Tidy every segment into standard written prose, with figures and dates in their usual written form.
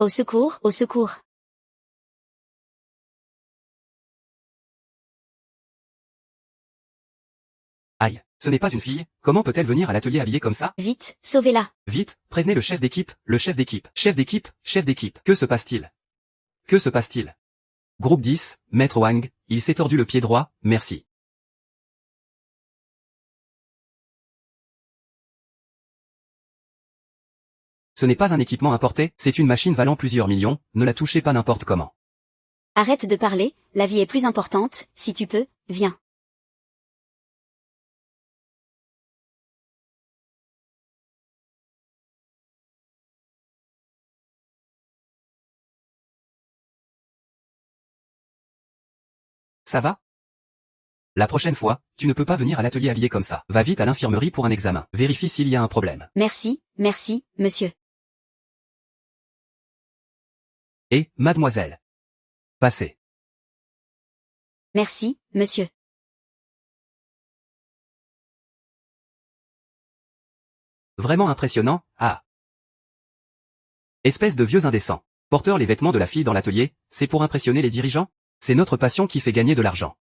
Au secours, au secours. Aïe, ce n'est pas une fille, comment peut-elle venir à l'atelier habillée comme ça? Vite, sauvez-la. Vite, prévenez le chef d'équipe, le chef d'équipe, chef d'équipe, chef d'équipe. Que se passe-t-il? Que se passe-t-il? Groupe 10, Maître Wang, il s'est tordu le pied droit, merci. Ce n'est pas un équipement importé, c'est une machine valant plusieurs millions, ne la touchez pas n'importe comment. Arrête de parler, la vie est plus importante, si tu peux, viens. Ça va? La prochaine fois, tu ne peux pas venir à l'atelier habillé comme ça. Va vite à l'infirmerie pour un examen. Vérifie s'il y a un problème. Merci, merci, monsieur. Et, mademoiselle. Passez. Merci, monsieur. Vraiment impressionnant, ah. Espèce de vieux indécent. Porteur les vêtements de la fille dans l'atelier, c'est pour impressionner les dirigeants? C'est notre passion qui fait gagner de l'argent.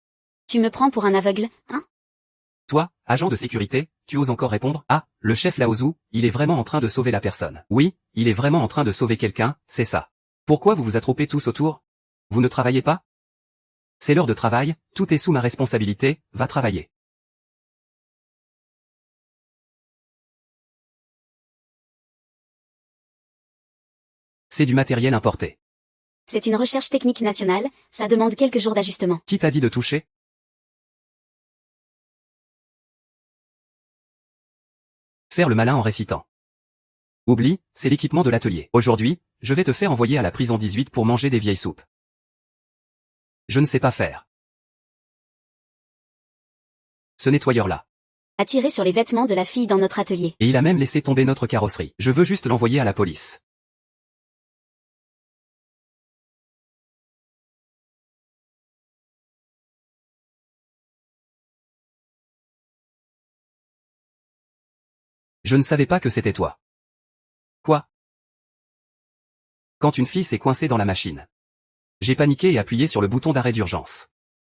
Tu me prends pour un aveugle, hein? Toi, agent de sécurité, tu oses encore répondre? Ah, le chef Laozu, il est vraiment en train de sauver la personne. Oui, il est vraiment en train de sauver quelqu'un, c'est ça. Pourquoi vous vous attroupez tous autour? Vous ne travaillez pas? C'est l'heure de travail, tout est sous ma responsabilité, va travailler. C'est du matériel importé. C'est une recherche technique nationale, ça demande quelques jours d'ajustement. Qui t'a dit de toucher? Faire le malin en récitant. Oublie, c'est l'équipement de l'atelier. Aujourd'hui, je vais te faire envoyer à la prison 18 pour manger des vieilles soupes. Je ne sais pas faire. Ce nettoyeur-là. A tiré sur les vêtements de la fille dans notre atelier. Et il a même laissé tomber notre carrosserie. Je veux juste l'envoyer à la police. Je ne savais pas que c'était toi. Quoi? Quand une fille s'est coincée dans la machine. J'ai paniqué et appuyé sur le bouton d'arrêt d'urgence.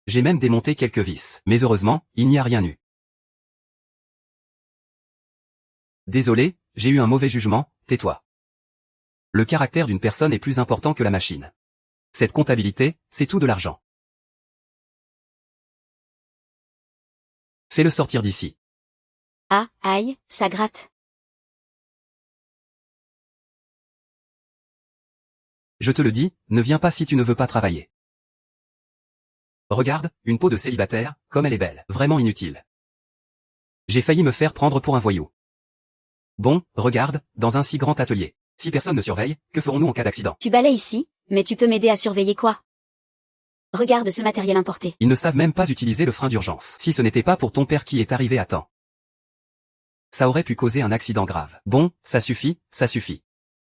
J'ai même démonté quelques vis. Mais heureusement, il n'y a rien eu. Désolé, j'ai eu un mauvais jugement, tais-toi. Le caractère d'une personne est plus important que la machine. Cette comptabilité, c'est tout de l'argent. Fais-le sortir d'ici. Ah, aïe, ça gratte. Je te le dis, ne viens pas si tu ne veux pas travailler. Regarde, une peau de célibataire, comme elle est belle, vraiment inutile. J'ai failli me faire prendre pour un voyou. Bon, regarde, dans un si grand atelier. Si personne ne surveille, que ferons-nous en cas d'accident? Tu balais ici, mais tu peux m'aider à surveiller quoi? Regarde ce matériel importé. Ils ne savent même pas utiliser le frein d'urgence. Si ce n'était pas pour ton père qui est arrivé à temps. Ça aurait pu causer un accident grave. Bon, ça suffit, ça suffit.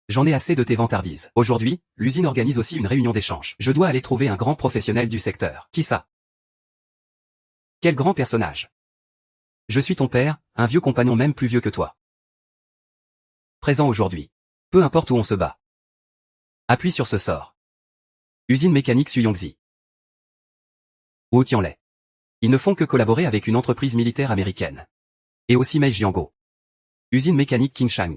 J'en ai assez de tes vantardises. Aujourd'hui, l'usine organise aussi une réunion d'échange. Je dois aller trouver un grand professionnel du secteur. Qui ça? Quel grand personnage? Je suis ton père, un vieux compagnon même plus vieux que toi. Présent aujourd'hui. Peu importe où on se bat. Appuie sur ce sort. Usine mécanique Suyongzi. Ou Tianlai. Ils ne font que collaborer avec une entreprise militaire américaine. Et aussi Meijiango. Usine mécanique Qingshan.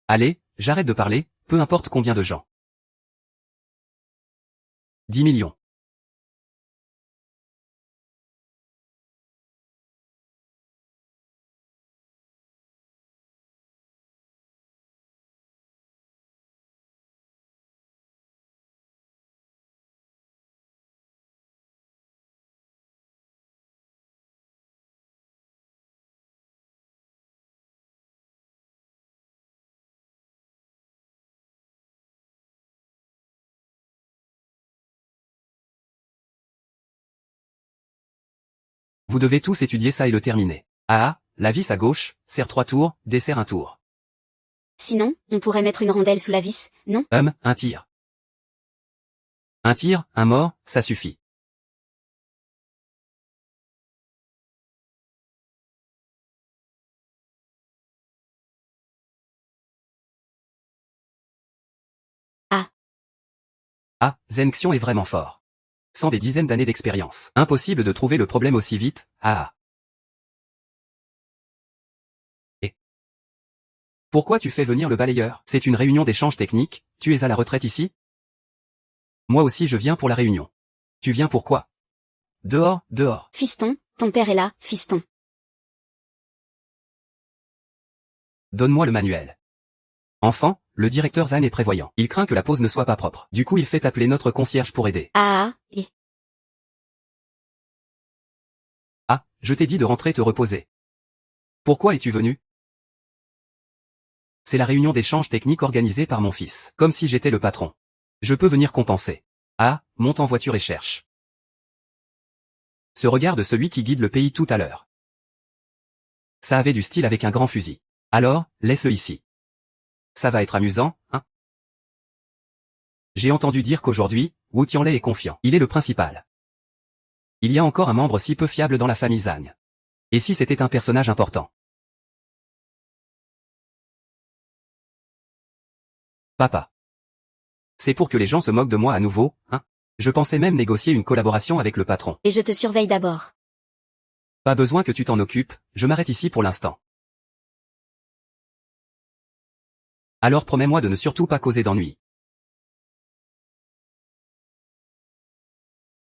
Allez, j'arrête de parler, peu importe combien de gens. 10 millions. Vous devez tous étudier ça et le terminer. Ah, la vis à gauche, serre 3 tours, dessert un tour. Sinon, on pourrait mettre une rondelle sous la vis, non? Un tir. Un tir, un mort, ça suffit. Ah, Zheng Xiong est vraiment fort. Sans des dizaines d'années d'expérience. Impossible de trouver le problème aussi vite, ah. Et pourquoi tu fais venir le balayeur? C'est une réunion d'échange technique, tu es à la retraite ici? Moi aussi je viens pour la réunion. Tu viens pour quoi? Dehors, dehors. Fiston, ton père est là, fiston. Donne-moi le manuel. Enfant, le directeur Zhan est prévoyant. Il craint que la pause ne soit pas propre. Du coup il fait appeler notre concierge pour aider. Et Ah, je t'ai dit de rentrer te reposer. Pourquoi es-tu venu? C'est la réunion d'échange technique organisée par mon fils. Comme si j'étais le patron. Je peux venir compenser. Ah, monte en voiture et cherche. Ce regard de celui qui guide le pays tout à l'heure. Ça avait du style avec un grand fusil. Alors, laisse-le ici. Ça va être amusant, hein? J'ai entendu dire qu'aujourd'hui, Wu Tianlai est confiant. Il est le principal. Il y a encore un membre si peu fiable dans la famille Zhang. Et si c'était un personnage important? Papa. C'est pour que les gens se moquent de moi à nouveau, hein? Je pensais même négocier une collaboration avec le patron. je te surveille d'abord. Pas besoin que tu t'en occupes, je m'arrête ici pour l'instant. Alors promets-moi de ne surtout pas causer d'ennuis.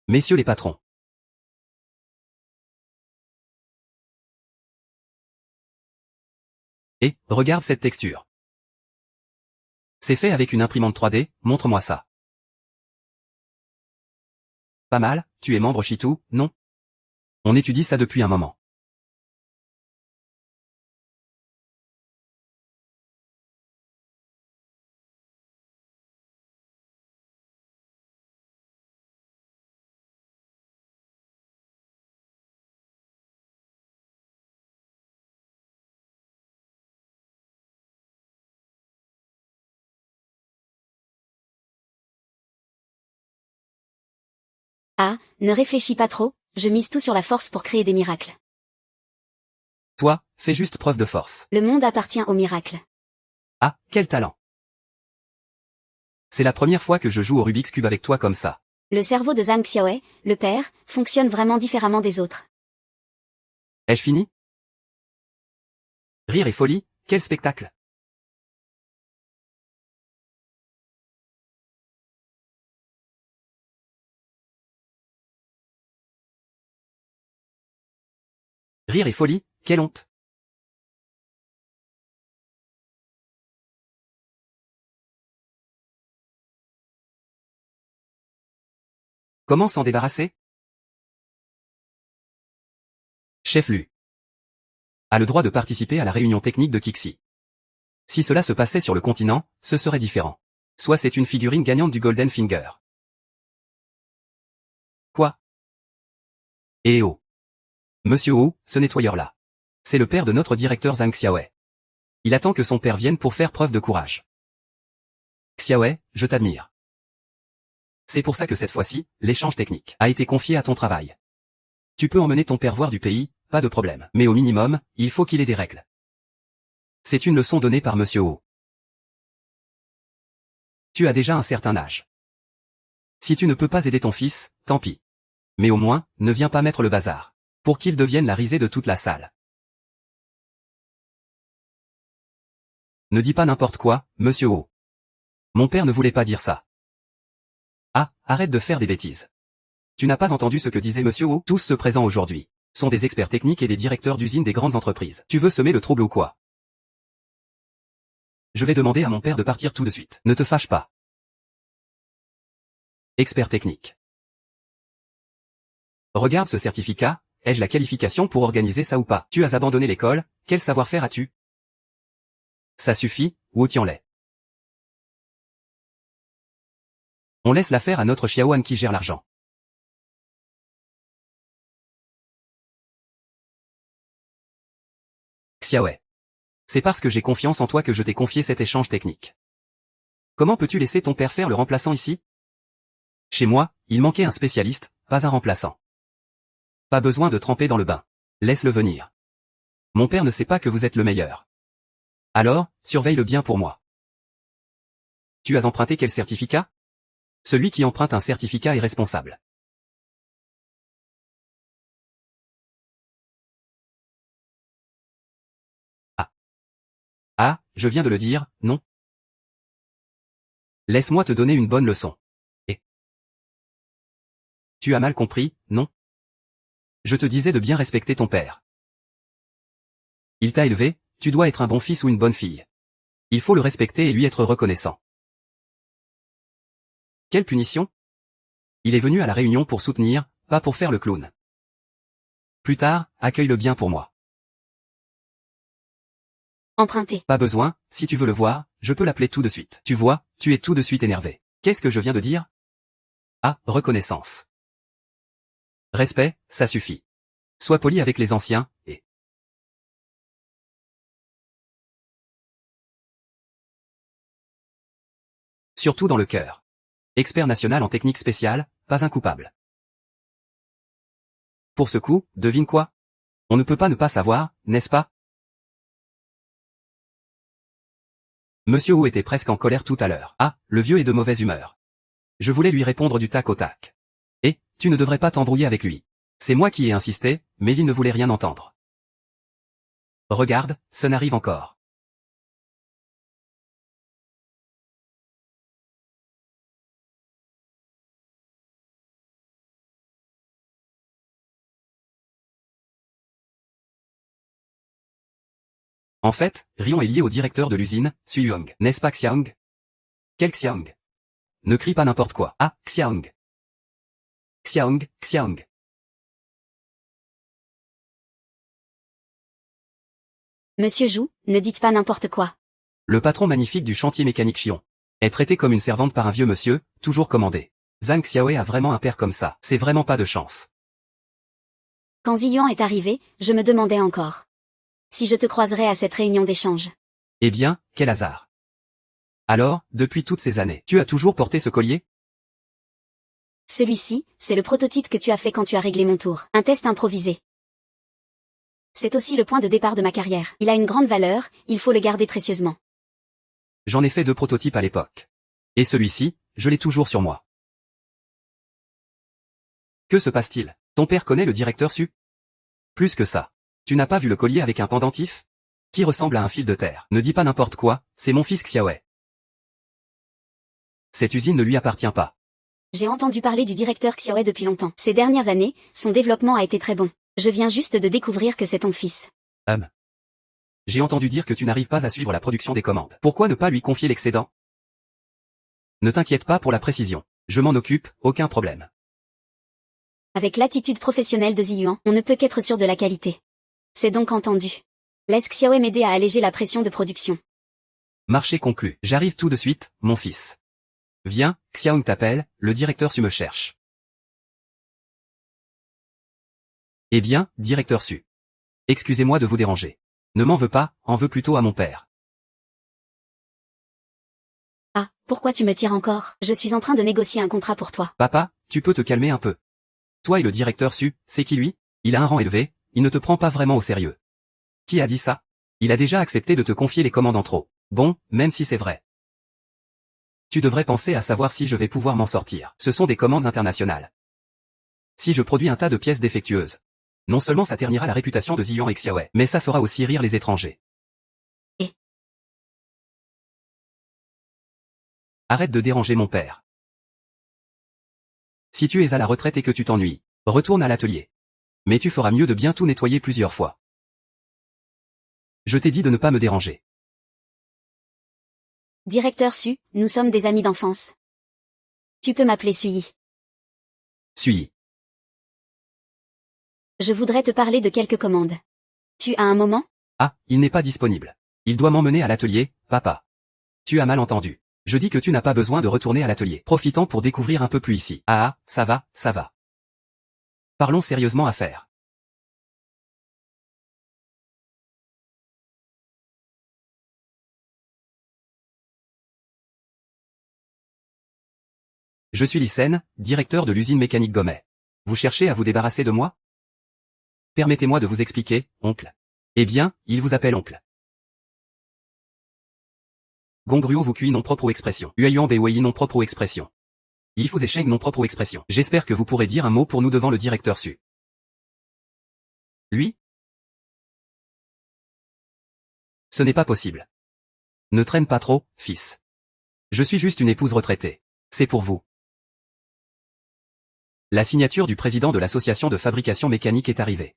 Messieurs les patrons. Et, regarde cette texture. C'est fait avec une imprimante 3D, montre-moi ça. Pas mal, tu es membre Shitou, non? On étudie ça depuis un moment. Ne réfléchis pas trop, je mise tout sur la force pour créer des miracles. Toi, fais juste preuve de force. Le monde appartient aux miracles. Ah, quel talent. C'est la première fois que je joue au Rubik's Cube avec toi comme ça. Le cerveau de Zhang Xiaowei, le père, fonctionne vraiment différemment des autres. Ai-je fini? Rire et folie, quel spectacle. Rire et folie, quelle honte. Comment s'en débarrasser? Chef Lu a le droit de participer à la réunion technique de Kixi. Si cela se passait sur le continent, ce serait différent. Soit c'est une figurine gagnante du Golden Finger. Quoi? Eh oh. Monsieur Oh, ce nettoyeur-là. C'est le père de notre directeur Zhang Xiaowei. Il attend que son père vienne pour faire preuve de courage. Xiaowei, je t'admire. C'est pour ça que cette fois-ci, l'échange technique a été confié à ton travail. Tu peux emmener ton père voir du pays, pas de problème. Mais au minimum, il faut qu'il ait des règles. C'est une leçon donnée par Monsieur Oh. Tu as déjà un certain âge. Si tu ne peux pas aider ton fils, tant pis. Mais au moins, ne viens pas mettre le bazar. Pour qu'il devienne la risée de toute la salle. Ne dis pas n'importe quoi, Monsieur Oh. Mon père ne voulait pas dire ça. Ah, arrête de faire des bêtises. Tu n'as pas entendu ce que disait Monsieur Oh? Tous ceux présents aujourd'hui sont des experts techniques et des directeurs d'usines des grandes entreprises. Tu veux semer le trouble ou quoi? Je vais demander à mon père de partir tout de suite. Ne te fâche pas. Expert technique. Regarde ce certificat, ai-je la qualification pour organiser ça ou pas? Tu as abandonné l'école, quel savoir-faire as-tu? Ça suffit, Wu Tianlai. On laisse l'affaire à notre Xiaoan qui gère l'argent. Xiaowei. C'est parce que j'ai confiance en toi que je t'ai confié cet échange technique. Comment peux-tu laisser ton père faire le remplaçant ici? Chez moi, il manquait un spécialiste, pas un remplaçant. Pas besoin de tremper dans le bain. Laisse-le venir. Mon père ne sait pas que vous êtes le meilleur. Alors, surveille-le bien pour moi. Tu as emprunté quel certificat? Celui qui emprunte un certificat est responsable. Ah. Ah, je viens de le dire, non? Laisse-moi te donner une bonne leçon. Et tu as mal compris, non? Je te disais de bien respecter ton père. Il t'a élevé, tu dois être un bon fils ou une bonne fille. Il faut le respecter et lui être reconnaissant. Quelle punition? Il est venu à la réunion pour soutenir, pas pour faire le clown. Plus tard, accueille-le bien pour moi. Emprunter. Pas besoin, si tu veux le voir, je peux l'appeler tout de suite. Tu vois, tu es tout de suite énervé. Qu'est-ce que je viens de dire? Ah, reconnaissance. Respect, ça suffit. Sois poli avec les anciens, et... surtout dans le cœur. Expert national en technique spéciale, pas un coupable. Pour ce coup, devine quoi? On ne peut pas ne pas savoir, n'est-ce pas? Monsieur Wu était presque en colère tout à l'heure. Ah, le vieux est de mauvaise humeur. Je voulais lui répondre du tac au tac. Et, tu ne devrais pas t'embrouiller avec lui. C'est moi qui ai insisté, mais il ne voulait rien entendre. Regarde, Sun arrive encore. En fait, Rion est lié au directeur de l'usine, Suyong. N'est-ce pas Xiaong? Quel Xiaong? Ne crie pas n'importe quoi. Ah, Xiaong. Xiaong, Xiaong. Monsieur Zhu, ne dites pas n'importe quoi. Le patron magnifique du chantier mécanique Chion est traité comme une servante par un vieux monsieur, toujours commandé. Zhang Xiaowei a vraiment un père comme ça. C'est vraiment pas de chance. Quand Ziyuan est arrivé, je me demandais encore si je te croiserais à cette réunion d'échange. Eh bien, quel hasard. Alors, depuis toutes ces années, tu as toujours porté ce collier? Celui-ci, c'est le prototype que tu as fait quand tu as réglé mon tour. Un test improvisé. C'est aussi le point de départ de ma carrière. Il a une grande valeur, il faut le garder précieusement. J'en ai fait 2 prototypes à l'époque. Et celui-ci, je l'ai toujours sur moi. Que se passe-t-il? Ton père connaît le directeur Su? Plus que ça. Tu n'as pas vu le collier avec un pendentif? Qui ressemble à un fil de terre. Ne dis pas n'importe quoi, c'est mon fils Xiaowei. Cette usine ne lui appartient pas. J'ai entendu parler du directeur Xiaowei depuis longtemps. Ces dernières années, son développement a été très bon. Je viens juste de découvrir que c'est ton fils. J'ai entendu dire que tu n'arrives pas à suivre la production des commandes. Pourquoi ne pas lui confier l'excédent? Ne t'inquiète pas pour la précision. Je m'en occupe, aucun problème. Avec l'attitude professionnelle de Ziyuan, on ne peut qu'être sûr de la qualité. C'est donc entendu. Laisse Xiaowei m'aider à alléger la pression de production. Marché conclu. J'arrive tout de suite, mon fils. Viens, Xiaong t'appelle, le directeur Su me cherche. Eh bien, directeur Su. Excusez-moi de vous déranger. Ne m'en veux pas, en veux plutôt à mon père. Ah, pourquoi tu me tires encore? Je suis en train de négocier un contrat pour toi. Papa, tu peux te calmer un peu. Toi et le directeur Su, c'est qui lui? Il a un rang élevé, il ne te prend pas vraiment au sérieux. Qui a dit ça? Il a déjà accepté de te confier les commandes en trop. Bon, même si c'est vrai. Tu devrais penser à savoir si je vais pouvoir m'en sortir. Ce sont des commandes internationales. Si je produis un tas de pièces défectueuses, non seulement ça ternira la réputation de Ziyuan et Xiaowei, mais ça fera aussi rire les étrangers. Et arrête de déranger mon père. Si tu es à la retraite et que tu t'ennuies, retourne à l'atelier. Mais tu feras mieux de bien tout nettoyer plusieurs fois. Je t'ai dit de ne pas me déranger. Directeur Su, nous sommes des amis d'enfance. Tu peux m'appeler Suyi. Suis. Je voudrais te parler de quelques commandes. Tu as un moment? Ah, il n'est pas disponible. Il doit m'emmener à l'atelier, papa. Tu as mal entendu. Je dis que tu n'as pas besoin de retourner à l'atelier. Profitant pour découvrir un peu plus ici. Ah, ça va, ça va. Parlons sérieusement affaires. Je suis Lysen, directeur de l'usine mécanique Gomet. Vous cherchez à vous débarrasser de moi? Permettez-moi de vous expliquer, oncle. Eh bien, il vous appelle oncle. Gongruo vous cui non propre aux expressions. Uayuan Wei non propre aux expressions. Il faut échec non propre aux expressions. J'espère que vous pourrez dire un mot pour nous devant le directeur Su. Lui? Ce n'est pas possible. Ne traîne pas trop, fils. Je suis juste une épouse retraitée. C'est pour vous. La signature du président de l'association de fabrication mécanique est arrivée.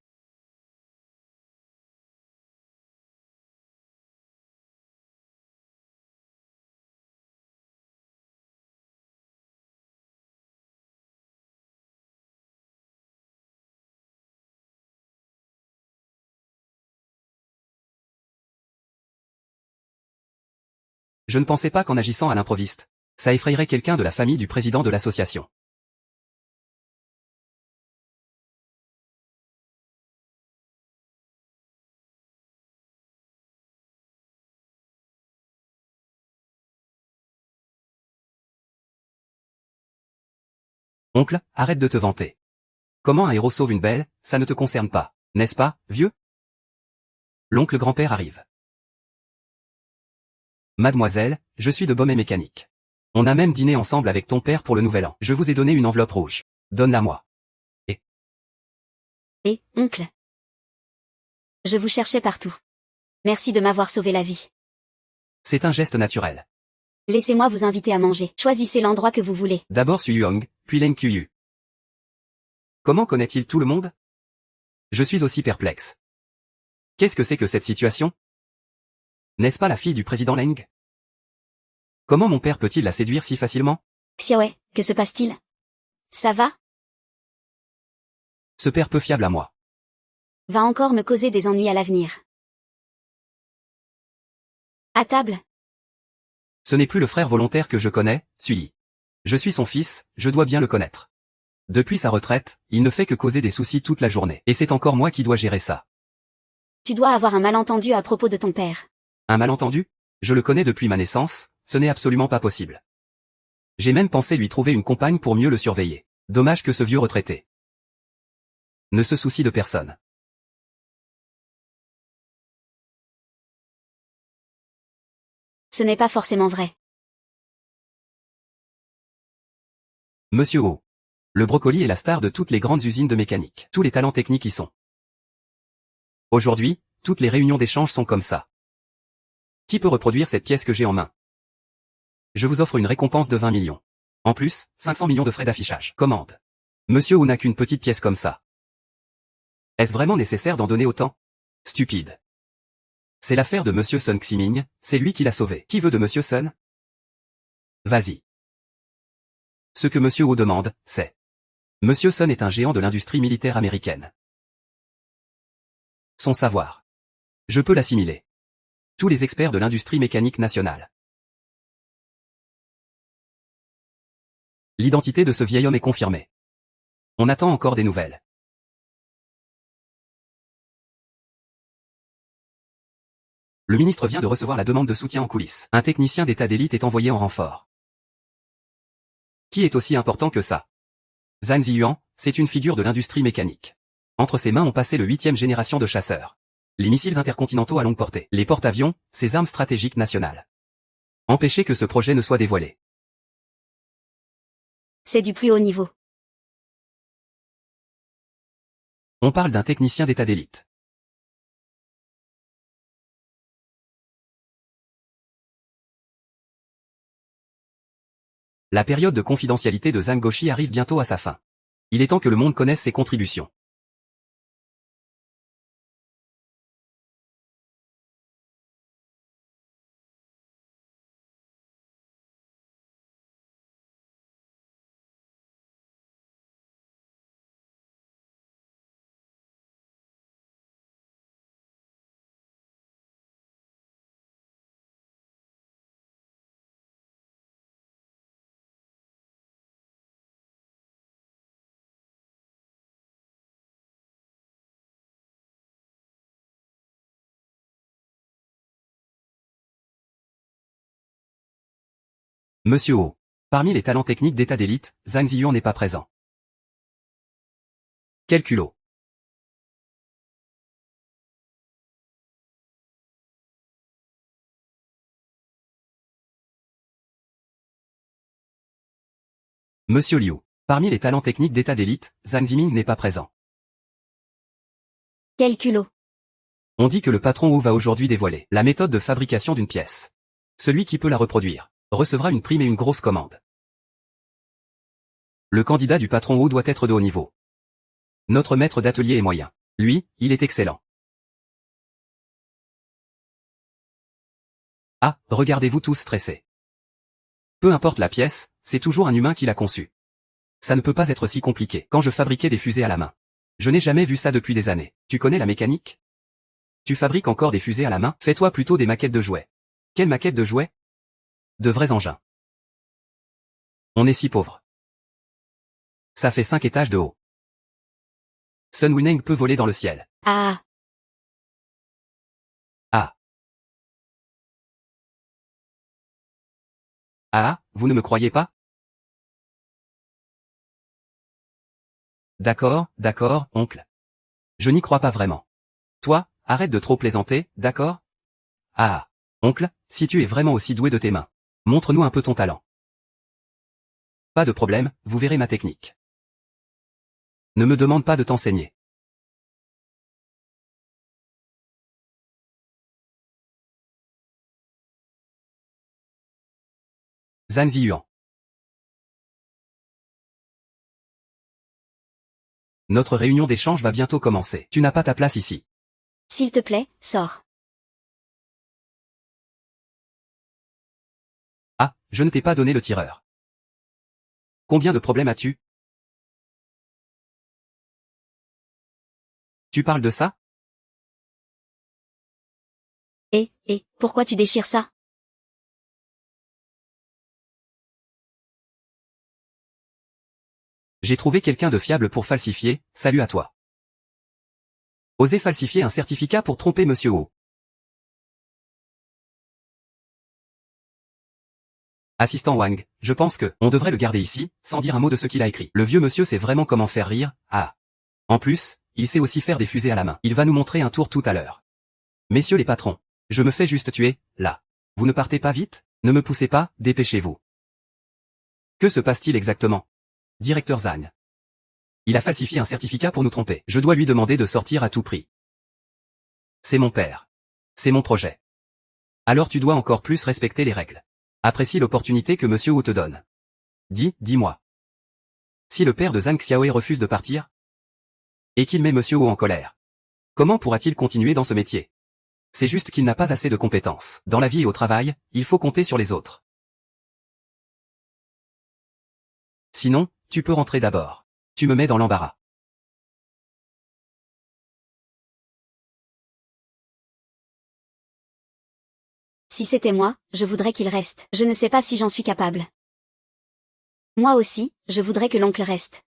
Je ne pensais pas qu'en agissant à l'improviste, ça effrayerait quelqu'un de la famille du président de l'association. Oncle, arrête de te vanter. Comment un héros sauve une belle, ça ne te concerne pas, n'est-ce pas, vieux? L'oncle grand-père arrive. Mademoiselle, je suis de Beaumet Mécanique. On a même dîné ensemble avec ton père pour le nouvel an. Je vous ai donné une enveloppe rouge. Donne-la moi. Oncle. Je vous cherchais partout. Merci de m'avoir sauvé la vie. C'est un geste naturel. Laissez-moi vous inviter à manger. Choisissez l'endroit que vous voulez. D'abord Su Yuang, puis Leng Qiyu. Comment connaît-il tout le monde? Je suis aussi perplexe. Qu'est-ce que c'est que cette situation? N'est-ce pas la fille du président Leng? Comment mon père peut-il la séduire si facilement? Xiaowei, que se passe-t-il? Ça va? Ce père peu fiable à moi. Va encore me causer des ennuis à l'avenir. À table? Ce n'est plus le frère volontaire que je connais, Sully. Je suis son fils, je dois bien le connaître. Depuis sa retraite, il ne fait que causer des soucis toute la journée. Et c'est encore moi qui dois gérer ça. Tu dois avoir un malentendu à propos de ton père. Un malentendu? Je le connais depuis ma naissance, ce n'est absolument pas possible. J'ai même pensé lui trouver une compagne pour mieux le surveiller. Dommage que ce vieux retraité ne se soucie de personne. Ce n'est pas forcément vrai. Monsieur O. Le brocoli est la star de toutes les grandes usines de mécanique. Tous les talents techniques y sont. Aujourd'hui, toutes les réunions d'échange sont comme ça. Qui peut reproduire cette pièce que j'ai en main? Je vous offre une récompense de 20 millions. En plus, 500 millions de frais d'affichage. Commande. Monsieur O n'a qu'une petite pièce comme ça. Est-ce vraiment nécessaire d'en donner autant? Stupide. C'est l'affaire de Monsieur Sun Ximing, c'est lui qui l'a sauvé. Qui veut de Monsieur Sun? Vas-y. Ce que Monsieur O demande, c'est... Monsieur Sun est un géant de l'industrie militaire américaine. Son savoir. Je peux l'assimiler. Tous les experts de l'industrie mécanique nationale. L'identité de ce vieil homme est confirmée. On attend encore des nouvelles. Le ministre vient de recevoir la demande de soutien en coulisses. Un technicien d'état d'élite est envoyé en renfort. Qui est aussi important que ça? Zhang Ziyuan, c'est une figure de l'industrie mécanique. Entre ses mains ont passé le 8e génération de chasseurs. Les missiles intercontinentaux à longue portée. Les porte-avions, ces armes stratégiques nationales. Empêcher que ce projet ne soit dévoilé. C'est du plus haut niveau. On parle d'un technicien d'état d'élite. La période de confidentialité de Zhang Goshi arrive bientôt à sa fin. Il est temps que le monde connaisse ses contributions. Monsieur O. Parmi les talents techniques d'état d'élite, Zhang Ziyuan n'est pas présent. Quel culot. Monsieur Liu. Parmi les talents techniques d'état d'élite, Zhang Ziming n'est pas présent. Quel culot. On dit que le patron Wu va aujourd'hui dévoiler la méthode de fabrication d'une pièce. Celui qui peut la reproduire recevra une prime et une grosse commande. Le candidat du patron Wu doit être de haut niveau. Notre maître d'atelier est moyen. Lui, il est excellent. Ah, regardez-vous tous stressés. Peu importe la pièce, c'est toujours un humain qui l'a conçue. Ça ne peut pas être si compliqué. Quand je fabriquais des fusées à la main, je n'ai jamais vu ça depuis des années. Tu connais la mécanique? Tu fabriques encore des fusées à la main? Fais-toi plutôt des maquettes de jouets. Quelle maquette de jouets? De vrais engins. On est si pauvre. Ça fait 5 étages de haut. Sun Wineng peut voler dans le ciel. Ah. Ah. Ah, vous ne me croyez pas? D'accord, d'accord, oncle. Je n'y crois pas vraiment. Toi, arrête de trop plaisanter, d'accord? Ah. Oncle, si tu es vraiment aussi doué de tes mains, montre-nous un peu ton talent. Pas de problème, vous verrez ma technique. Ne me demande pas de t'enseigner. Zhang Ziyuan. Notre réunion d'échange va bientôt commencer. Tu n'as pas ta place ici. S'il te plaît, sors. Ah, je ne t'ai pas donné le tireur. Combien de problèmes as-tu? Tu parles de ça? Pourquoi tu déchires ça? J'ai trouvé quelqu'un de fiable pour falsifier, salut à toi. Osez falsifier un certificat pour tromper Monsieur Wu. Assistant Wang, je pense que, on devrait le garder ici, sans dire un mot de ce qu'il a écrit. Le vieux monsieur sait vraiment comment faire rire, ah. En plus, il sait aussi faire des fusées à la main. Il va nous montrer un tour tout à l'heure. Messieurs les patrons, je me fais juste tuer, là. Vous ne partez pas vite? Ne me poussez pas, dépêchez-vous. Que se passe-t-il exactement? Directeur Zhang. Il a falsifié un certificat pour nous tromper. Je dois lui demander de sortir à tout prix. C'est mon père. C'est mon projet. Alors tu dois encore plus respecter les règles. Apprécie l'opportunité que Monsieur Wu te donne. Dis-moi. Si le père de Zhang Xiaoe refuse de partir, et qu'il met Monsieur Wu en colère, comment pourra-t-il continuer dans ce métier? C'est juste qu'il n'a pas assez de compétences. Dans la vie et au travail, il faut compter sur les autres. Sinon, tu peux rentrer d'abord. Tu me mets dans l'embarras. Si c'était moi, je voudrais qu'il reste. Je ne sais pas si j'en suis capable. Moi aussi, je voudrais que l'oncle reste.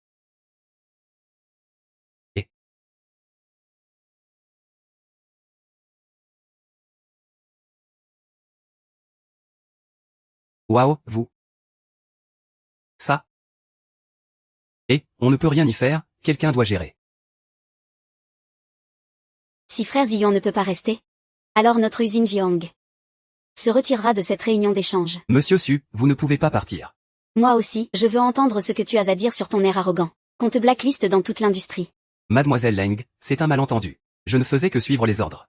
Waouh, vous. Ça. Et, on ne peut rien y faire, quelqu'un doit gérer. Si frère Zion ne peut pas rester, alors notre usine Jiang se retirera de cette réunion d'échange. Monsieur Su, vous ne pouvez pas partir. Moi aussi, je veux entendre ce que tu as à dire sur ton air arrogant. Qu'on te blackliste dans toute l'industrie. Mademoiselle Leng, c'est un malentendu. Je ne faisais que suivre les ordres.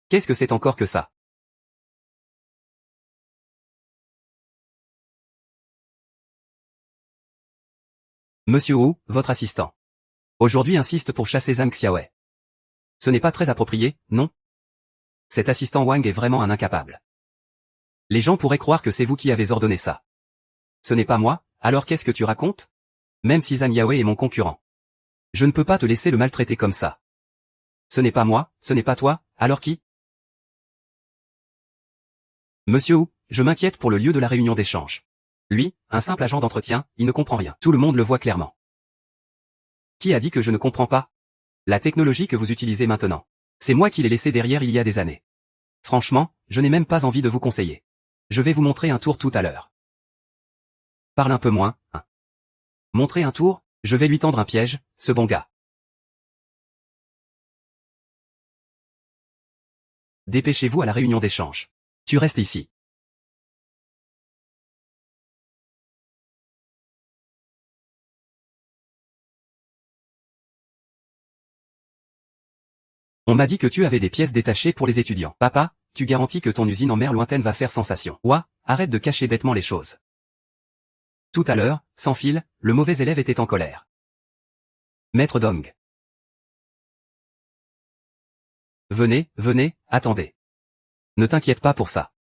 Qu'est-ce que c'est encore que ça? Monsieur Wu, votre assistant. Aujourd'hui insiste pour chasser Zhang Xiaoe. Ce n'est pas très approprié, non? Cet assistant Wang est vraiment un incapable. Les gens pourraient croire que c'est vous qui avez ordonné ça. Ce n'est pas moi, alors qu'est-ce que tu racontes? Même si Zhang Yaoe est mon concurrent. Je ne peux pas te laisser le maltraiter comme ça. Ce n'est pas moi, ce n'est pas toi, alors qui? Monsieur Wu, je m'inquiète pour le lieu de la réunion d'échange. Lui, un simple agent d'entretien, il ne comprend rien. Tout le monde le voit clairement. Qui a dit que je ne comprends pas? La technologie que vous utilisez maintenant. C'est moi qui l'ai laissée derrière il y a des années. Franchement, je n'ai même pas envie de vous conseiller. Je vais vous montrer un tour tout à l'heure. Parle un peu moins, hein. Montrer un tour? Je vais lui tendre un piège, ce bon gars. Dépêchez-vous à la réunion d'échange. Tu restes ici. On m'a dit que tu avais des pièces détachées pour les étudiants. Papa, tu garantis que ton usine en mer lointaine va faire sensation. Ouah, arrête de cacher bêtement les choses. Tout à l'heure, sans fil, le mauvais élève était en colère. Maître Dong. Venez, venez, attendez. Ne t'inquiète pas pour ça.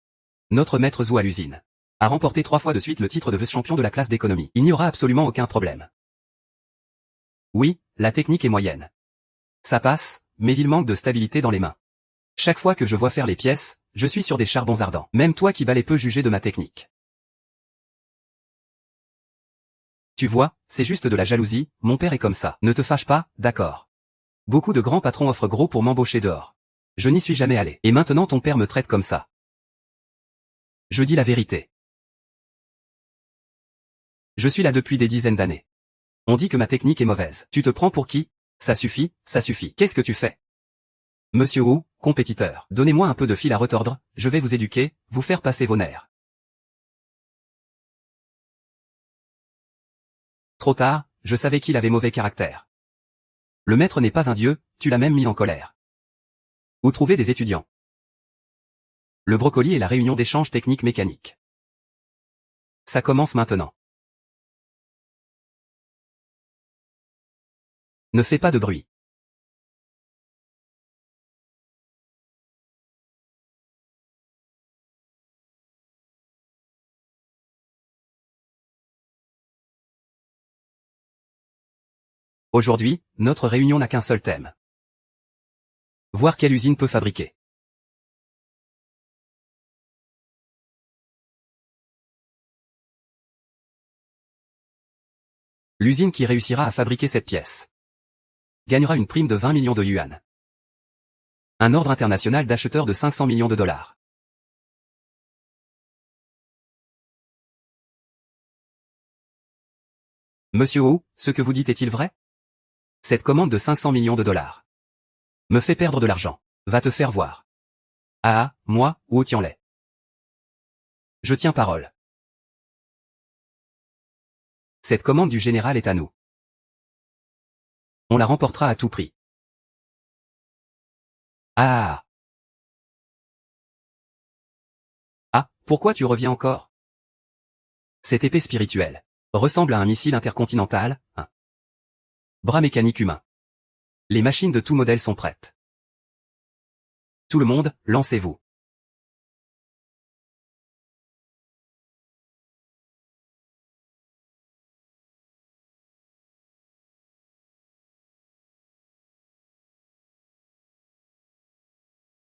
Notre maître Zhou à l'usine a remporté 3 fois de suite le titre de vice-champion de la classe d'économie. Il n'y aura absolument aucun problème. Oui, la technique est moyenne. Ça passe, mais il manque de stabilité dans les mains. Chaque fois que je vois faire les pièces, je suis sur des charbons ardents. Même toi qui balais peu juger de ma technique. Tu vois, c'est juste de la jalousie, mon père est comme ça. Ne te fâche pas, d'accord. Beaucoup de grands patrons offrent gros pour m'embaucher dehors. Je n'y suis jamais allé. Et maintenant ton père me traite comme ça. Je dis la vérité. Je suis là depuis des dizaines d'années. On dit que ma technique est mauvaise. Tu te prends pour qui? Ça suffit, ça suffit. Qu'est-ce que tu fais? Monsieur Wu, compétiteur, donnez-moi un peu de fil à retordre, je vais vous éduquer, vous faire passer vos nerfs. Trop tard, je savais qu'il avait mauvais caractère. Le maître n'est pas un dieu, tu l'as même mis en colère. Où trouver des étudiants? Le brocoli et la réunion d'échange technique mécanique. Ça commence maintenant. Ne fais pas de bruit. Aujourd'hui, notre réunion n'a qu'un seul thème. Voir quelle usine peut fabriquer. L'usine qui réussira à fabriquer cette pièce gagnera une prime de 20 millions de yuan. Un ordre international d'acheteurs de 500 millions de dollars. Monsieur Wu, ce que vous dites est-il vrai? Cette commande de 500 millions de dollars me fait perdre de l'argent. Va te faire voir. Ah, moi, Wu Tianlai. Je tiens parole. Cette commande du général est à nous. On la remportera à tout prix. Ah. Ah, pourquoi tu reviens encore? Cette épée spirituelle ressemble à un missile intercontinental, un bras mécanique humain. Les machines de tout modèle sont prêtes. Tout le monde, lancez-vous.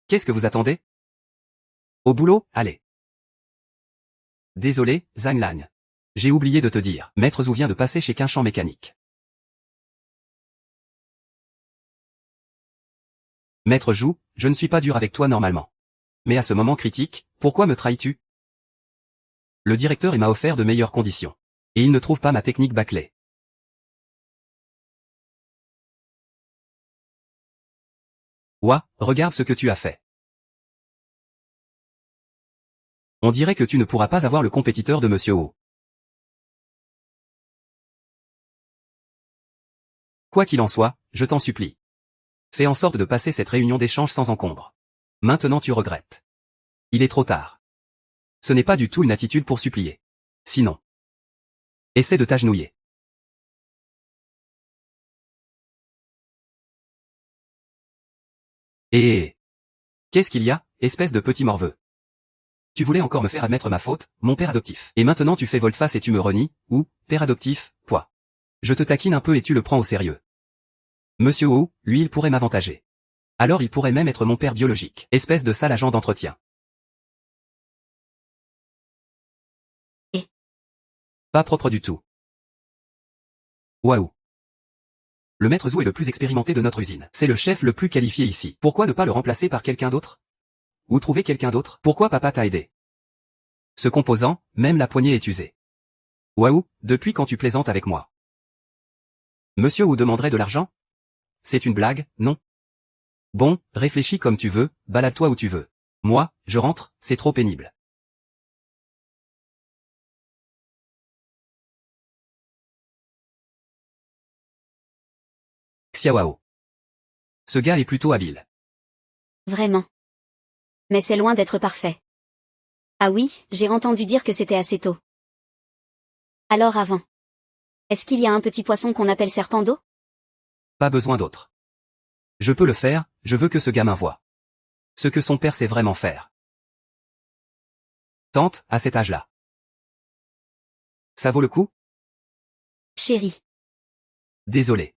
Qu'est-ce que vous attendez? Au boulot, allez. Désolé, Zhang Lan. J'ai oublié de te dire, Maître Zhou vient de passer chez Quinchamp Mécanique. Maître Zhou, je ne suis pas dur avec toi normalement. Mais à ce moment critique, pourquoi me trahis-tu? Le directeur m'a offert de meilleures conditions. Et il ne trouve pas ma technique bâclée. Ouah, regarde ce que tu as fait. On dirait que tu ne pourras pas avoir le compétiteur de Monsieur Wu. Quoi qu'il en soit, je t'en supplie. Fais en sorte de passer cette réunion d'échange sans encombre. Maintenant tu regrettes. Il est trop tard. Ce n'est pas du tout une attitude pour supplier. Sinon, essaie de t'agenouiller. Et qu'est-ce qu'il y a, espèce de petit morveux? Tu voulais encore me faire admettre ma faute, mon père adoptif. Et maintenant tu fais volte-face et tu me renies, ou, père adoptif, quoi. Je te taquine un peu et tu le prends au sérieux. Monsieur Wu, lui il pourrait m'avantager. Alors il pourrait même être mon père biologique. Espèce de sale agent d'entretien. Et Pas propre du tout. Waouh. Le maître Zhou est le plus expérimenté de notre usine. C'est le chef le plus qualifié ici. Pourquoi ne pas le remplacer par quelqu'un d'autre? Ou trouver quelqu'un d'autre? Pourquoi papa t'a aidé? Ce composant, même la poignée est usée. Waouh, depuis quand tu plaisantes avec moi? Monsieur Wu demanderait de l'argent? C'est une blague, non? Bon, réfléchis comme tu veux, balade-toi où tu veux. Moi, je rentre, c'est trop pénible. Xiaoao. Ce gars est plutôt habile. Vraiment. Mais c'est loin d'être parfait. Ah oui, j'ai entendu dire que c'était assez tôt. Alors avant. Est-ce qu'il y a un petit poisson qu'on appelle serpent d'eau? Pas besoin d'autre. Je peux le faire, je veux que ce gamin voie ce que son père sait vraiment faire. Tante, à cet âge-là. Ça vaut le coup? Chérie. Désolé.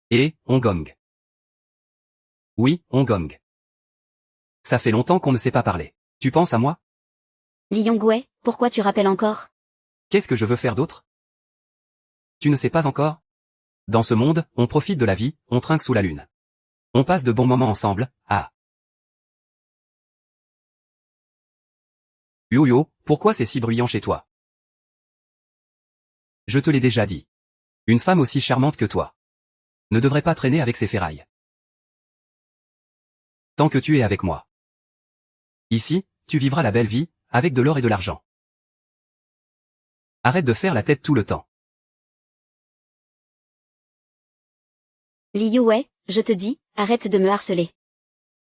Et, on gong. Oui, on gong. Ça fait longtemps qu'on ne s'est pas parlé. Tu penses à moi? Lee Yong-hwe, pourquoi tu rappelles encore? Qu'est-ce que je veux faire d'autre? Tu ne sais pas encore? Dans ce monde, on profite de la vie, on trinque sous la lune. On passe de bons moments ensemble, ah. Yo-yo, pourquoi c'est si bruyant chez toi? Je te l'ai déjà dit. Une femme aussi charmante que toi ne devrait pas traîner avec ses ferrailles. Tant que tu es avec moi. Ici, tu vivras la belle vie, avec de l'or et de l'argent. Arrête de faire la tête tout le temps. Lee Yue, je te dis, arrête de me harceler.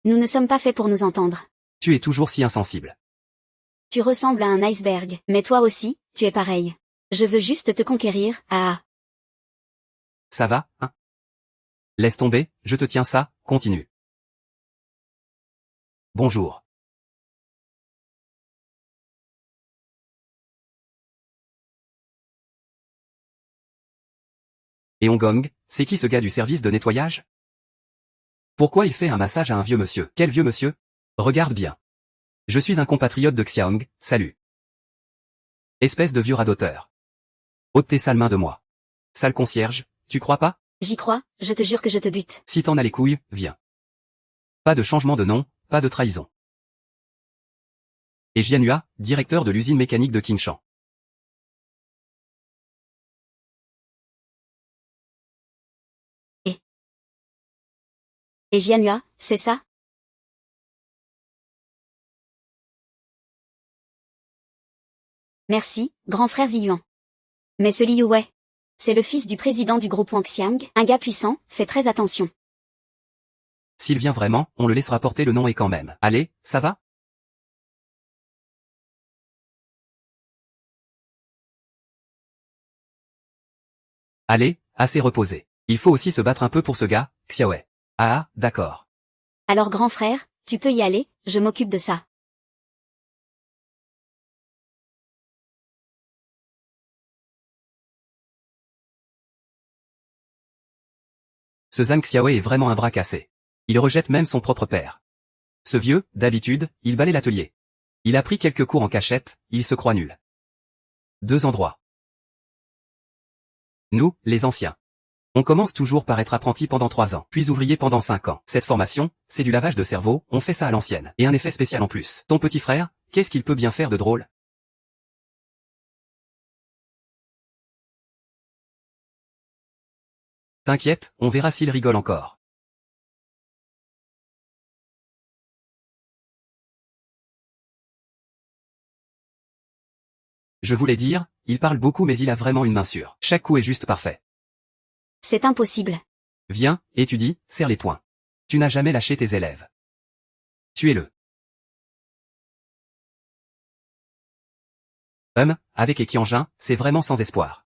Nous ne sommes pas faits pour nous entendre. Tu es toujours si insensible. Tu ressembles à un iceberg, mais toi aussi, tu es pareil. Je veux juste te conquérir, ah. Ça va, hein? Laisse tomber, je te tiens ça, continue. Bonjour. Et on gong, c'est qui ce gars du service de nettoyage? Pourquoi il fait un massage à un vieux monsieur? Quel vieux monsieur? Regarde bien. Je suis un compatriote de Xiaong, salut. Espèce de vieux radoteur. Ôte tes sales mains de moi. Sale concierge, tu crois pas? J'y crois, je te jure que je te bute. Si t'en as les couilles, viens. Pas de changement de nom, pas de trahison. Et Jianhua, directeur de l'usine mécanique de Qingshan. Et Jianhua, c'est ça? Merci, grand frère Ziyuan. Mais ce Li Yue, c'est le fils du président du groupe Wangxiang, un gars puissant, fais très attention. S'il vient vraiment, on le laissera porter le nom et quand même. Allez, ça va? Allez, assez reposé. Il faut aussi se battre un peu pour ce gars, Xiaohe. Ah, d'accord. Alors grand frère, tu peux y aller, je m'occupe de ça. Ce Zhang Xiaohe est vraiment un bras cassé. Il rejette même son propre père. Ce vieux, d'habitude, il balaye l'atelier. Il a pris quelques cours en cachette, il se croit nul. Deux endroits. Nous, les anciens. On commence toujours par être apprenti pendant 3 ans, puis ouvrier pendant 5 ans. Cette formation, c'est du lavage de cerveau, on fait ça à l'ancienne. Et un effet spécial en plus. Ton petit frère, qu'est-ce qu'il peut bien faire de drôle? T'inquiète, on verra s'il rigole encore. Je voulais dire, il parle beaucoup mais il a vraiment une main sûre. Chaque coup est juste parfait. C'est impossible. Viens, étudie, serre les poings. Tu n'as jamais lâché tes élèves. Tuez-le. Avec Eqianjin, c'est vraiment sans espoir.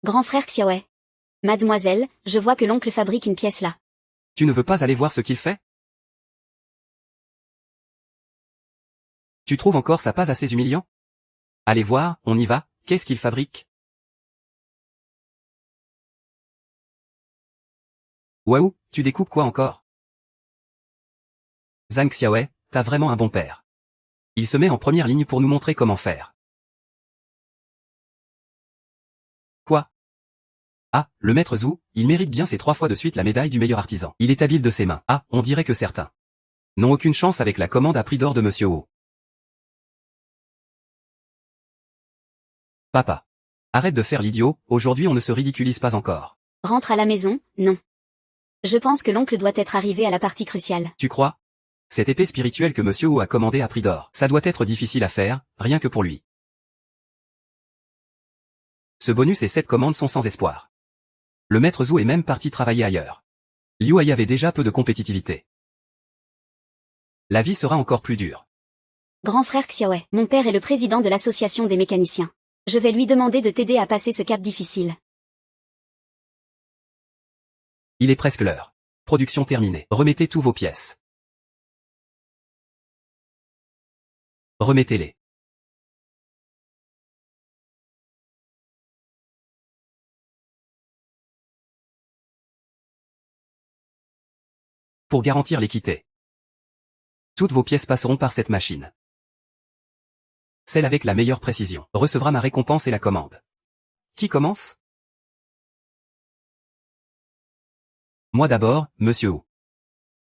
Grand frère Xiaohe. Mademoiselle, je vois que l'oncle fabrique une pièce là. Tu ne veux pas aller voir ce qu'il fait? Tu trouves encore ça pas assez humiliant? Allez voir, on y va, qu'est-ce qu'il fabrique? Waouh, tu découpes quoi encore? Zhang Xiaohe, t'as vraiment un bon père. Il se met en première ligne pour nous montrer comment faire. Quoi? Ah, le maître Zhou, il mérite bien ses 3 fois de suite la médaille du meilleur artisan. Il est habile de ses mains. Ah, on dirait que certains n'ont aucune chance avec la commande à prix d'or de Monsieur Wu. Papa. Arrête de faire l'idiot, aujourd'hui on ne se ridiculise pas encore. Rentre à la maison, non. Je pense que l'oncle doit être arrivé à la partie cruciale. Tu crois? Cette épée spirituelle que Monsieur Wu a commandée à prix d'or, ça doit être difficile à faire, rien que pour lui. Ce bonus et cette commande sont sans espoir. Le maître Zhou est même parti travailler ailleurs. Liu Ai avait déjà peu de compétitivité. La vie sera encore plus dure. Grand frère Xiaowei, mon père est le président de l'association des mécaniciens. Je vais lui demander de t'aider à passer ce cap difficile. Il est presque l'heure. Production terminée. Remettez tous vos pièces. Remettez-les. Pour garantir l'équité. Toutes vos pièces passeront par cette machine. Celle avec la meilleure précision recevra ma récompense et la commande. Qui commence? Moi d'abord, Monsieur Wu.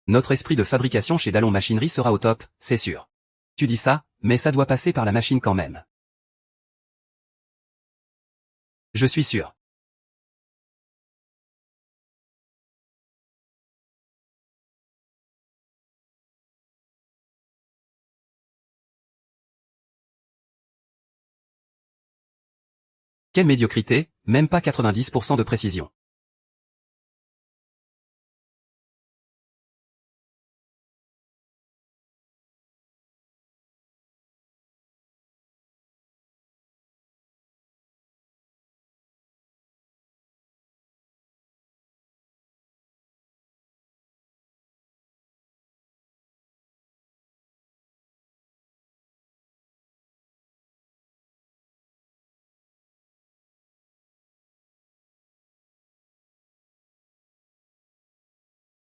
Notre esprit de fabrication chez Dallon Machinerie sera au top, c'est sûr. Tu dis ça, mais ça doit passer par la machine quand même. Je suis sûr. Quelle médiocrité, même pas 90% de précision.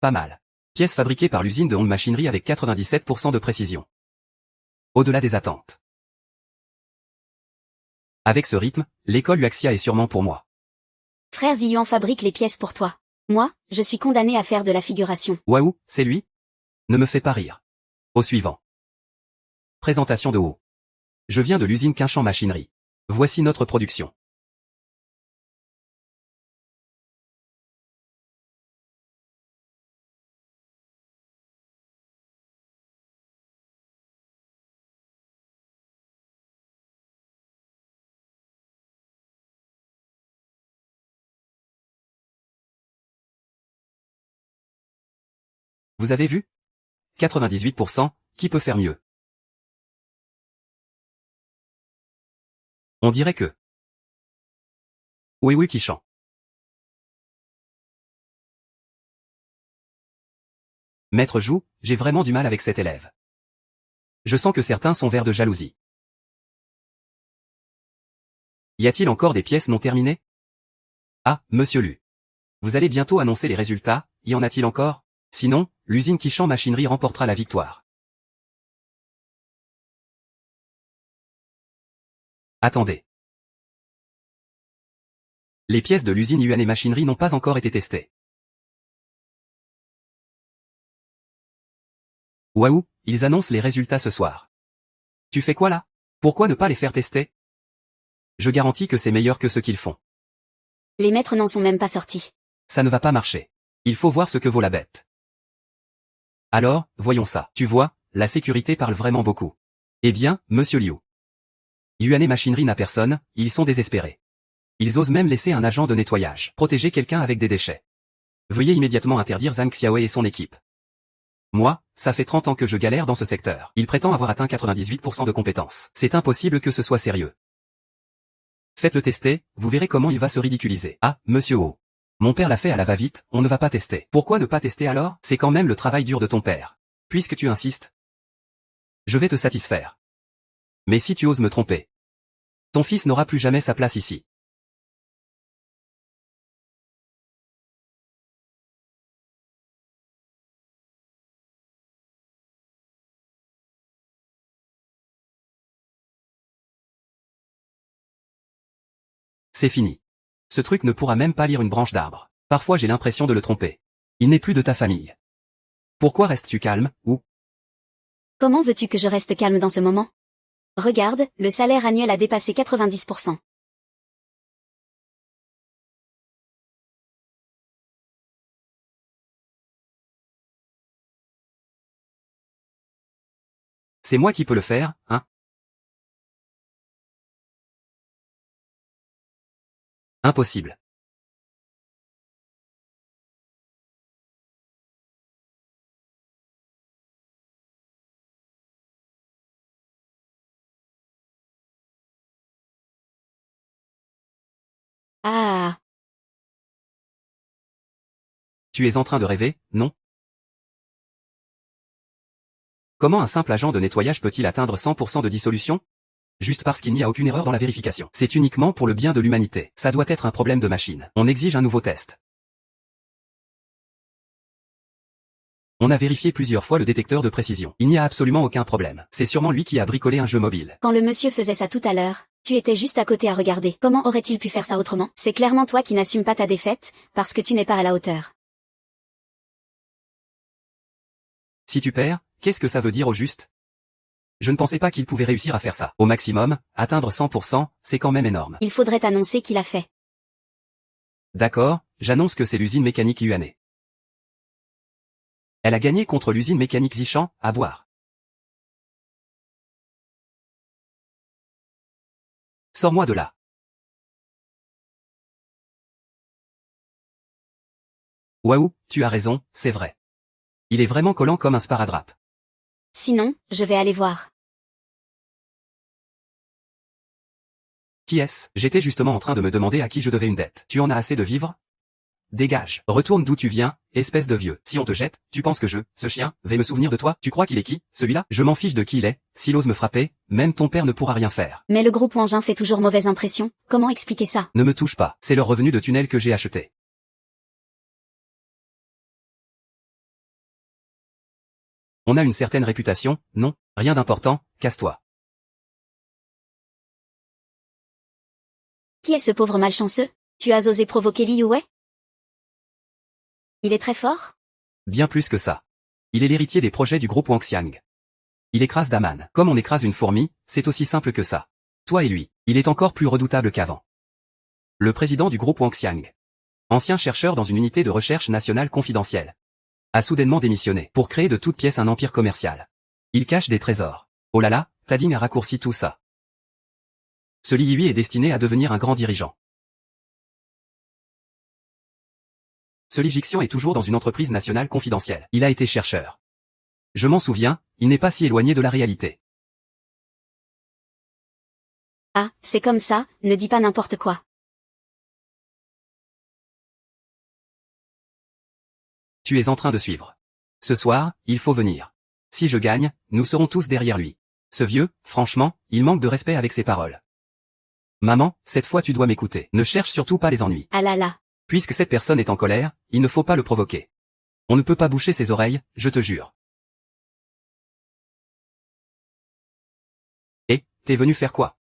Pas mal. Pièces fabriquées par l'usine de Hong Machinerie avec 97% de précision. Au-delà des attentes. Avec ce rythme, l'école Luaxia est sûrement pour moi. Frère Ziyuan fabrique les pièces pour toi. Moi, je suis condamné à faire de la figuration. Waouh, c'est lui? Ne me fais pas rire. Au suivant. Présentation de haut. Je viens de l'usine Quinchamp Machinerie. Voici notre production. Vous avez vu? 98%, qui peut faire mieux? On dirait que... Oui qui chante. Maître Jou, j'ai vraiment du mal avec cet élève. Je sens que certains sont verts de jalousie. Y a-t-il encore des pièces non terminées? Ah, Monsieur Lu. Vous allez bientôt annoncer les résultats, y en a-t-il encore? Sinon, l'usine Quinchamp Machinerie remportera la victoire. Attendez. Les pièces de l'usine Yuan Machinerie n'ont pas encore été testées. Waouh, ils annoncent les résultats ce soir. Tu fais quoi là? Pourquoi ne pas les faire tester? Je garantis que c'est meilleur que ce qu'ils font. Les maîtres n'en sont même pas sortis. Ça ne va pas marcher. Il faut voir ce que vaut la bête. Alors, voyons ça. Tu vois, la sécurité parle vraiment beaucoup. Eh bien, Monsieur Liu. Yuan Machinerie n'a personne, ils sont désespérés. Ils osent même laisser un agent de nettoyage protéger quelqu'un avec des déchets. Veuillez immédiatement interdire Zhang Xiaowei et son équipe. Moi, ça fait 30 ans que je galère dans ce secteur. Il prétend avoir atteint 98% de compétences. C'est impossible que ce soit sérieux. Faites-le tester, vous verrez comment il va se ridiculiser. Ah, Monsieur O. Mon père l'a fait à la va-vite, on ne va pas tester. Pourquoi ne pas tester alors? C'est quand même le travail dur de ton père. Puisque tu insistes, je vais te satisfaire. Mais si tu oses me tromper, ton fils n'aura plus jamais sa place ici. C'est fini. Ce truc ne pourra même pas lire une branche d'arbre. Parfois j'ai l'impression de le tromper. Il n'est plus de ta famille. Pourquoi restes-tu calme, ou? Comment veux-tu que je reste calme dans ce moment? Regarde, le salaire annuel a dépassé 90%. C'est moi qui peux le faire, hein? Impossible. Ah, Tu es en train de rêver, non? Comment un simple agent de nettoyage peut-il atteindre 100% de dissolution? Juste parce qu'il n'y a aucune erreur dans la vérification. C'est uniquement pour le bien de l'humanité. Ça doit être un problème de machine. On exige un nouveau test. On a vérifié plusieurs fois le détecteur de précision. Il n'y a absolument aucun problème. C'est sûrement lui qui a bricolé un jeu mobile. quand le monsieur faisait ça tout à l'heure, tu étais juste à côté à regarder. Comment aurait-il pu faire ça autrement? C'est clairement toi qui n'assumes pas ta défaite, parce que tu n'es pas à la hauteur. Si tu perds, qu'est-ce que ça veut dire au juste? Je ne pensais pas qu'il pouvait réussir à faire ça. Au maximum, atteindre 100%, c'est quand même énorme. Il faudrait annoncer qu'il a fait. D'accord, j'annonce que c'est l'usine mécanique Yuane. Elle a gagné contre l'usine mécanique Zichan, à boire. Sors-moi de là. Waouh, tu as raison, c'est vrai. Il est vraiment collant comme un sparadrap. Sinon, je vais aller voir. Qui est-ce? J'étais justement en train de me demander à qui je devais une dette. Tu en as assez de vivre? Dégage. Retourne d'où tu viens, espèce de vieux. Si on te jette, tu penses que ce chien, vais me souvenir de toi? Tu crois qu'il est qui, celui-là? Je m'en fiche de qui il est, s'il ose me frapper, même ton père ne pourra rien faire. Mais le groupe Wangin fait toujours mauvaise impression, comment expliquer ça? Ne me touche pas, c'est leur revenu de tunnel que j'ai acheté. On a une certaine réputation, non? Rien d'important, casse-toi. Qui est ce pauvre malchanceux? Tu as osé provoquer Li Yue? Il est très fort? Bien plus que ça. Il est l'héritier des projets du groupe Wangxiang. Il écrase Daman. Comme on écrase une fourmi, c'est aussi simple que ça. Toi et lui, il est encore plus redoutable qu'avant. Le président du groupe Wangxiang, ancien chercheur dans une unité de recherche nationale confidentielle, a soudainement démissionné pour créer de toutes pièces un empire commercial. Il cache des trésors. Oh là là, Tading a raccourci tout ça. Ce Li Yui est destiné à devenir un grand dirigeant. Ce Li Jixian est toujours dans une entreprise nationale confidentielle. Il a été chercheur. Je m'en souviens, il n'est pas si éloigné de la réalité. Ah, c'est comme ça, ne dis pas n'importe quoi. Tu es en train de suivre. Ce soir, il faut venir. Si je gagne, nous serons tous derrière lui. Ce vieux, franchement, il manque de respect avec ses paroles. Maman, cette fois tu dois m'écouter. Ne cherche surtout pas les ennuis. Ah là là. Puisque cette personne est en colère, il ne faut pas le provoquer. On ne peut pas boucher ses oreilles, je te jure. Et, t'es venu faire quoi?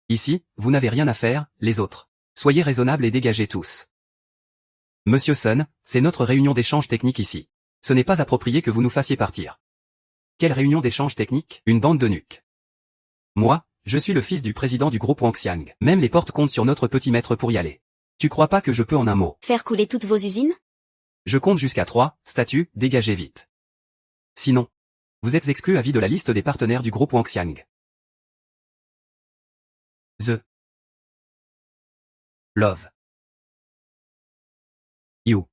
Ici, vous n'avez rien à faire, les autres. Soyez raisonnables et dégagez tous. Monsieur Sun, c'est notre réunion d'échange technique ici. Ce n'est pas approprié que vous nous fassiez partir. Quelle réunion d'échange technique? Une bande de nuques. Moi, je suis le fils du président du groupe Wangxiang. Même les portes comptent sur notre petit maître pour y aller. Tu crois pas que je peux en un mot? Faire couler toutes vos usines? Je compte jusqu'à 3, statut, dégagez vite. Sinon, vous êtes exclu à vie de la liste des partenaires du groupe Wangxiang. The Love You.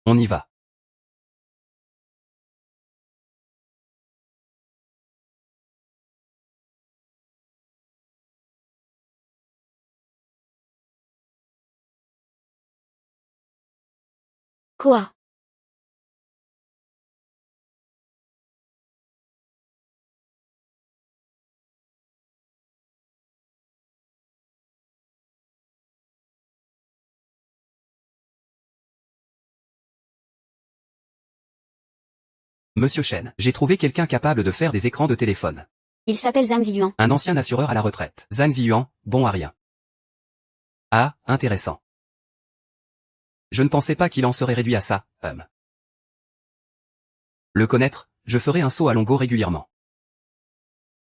On y va. Quoi? Monsieur Chen, j'ai trouvé quelqu'un capable de faire des écrans de téléphone. Il s'appelle Zhang Ziyuan. Un ancien assureur à la retraite. Zhang Ziyuan, bon à rien. Ah, intéressant. Je ne pensais pas qu'il en serait réduit à ça, Le connaître, je ferai un saut à Longo régulièrement.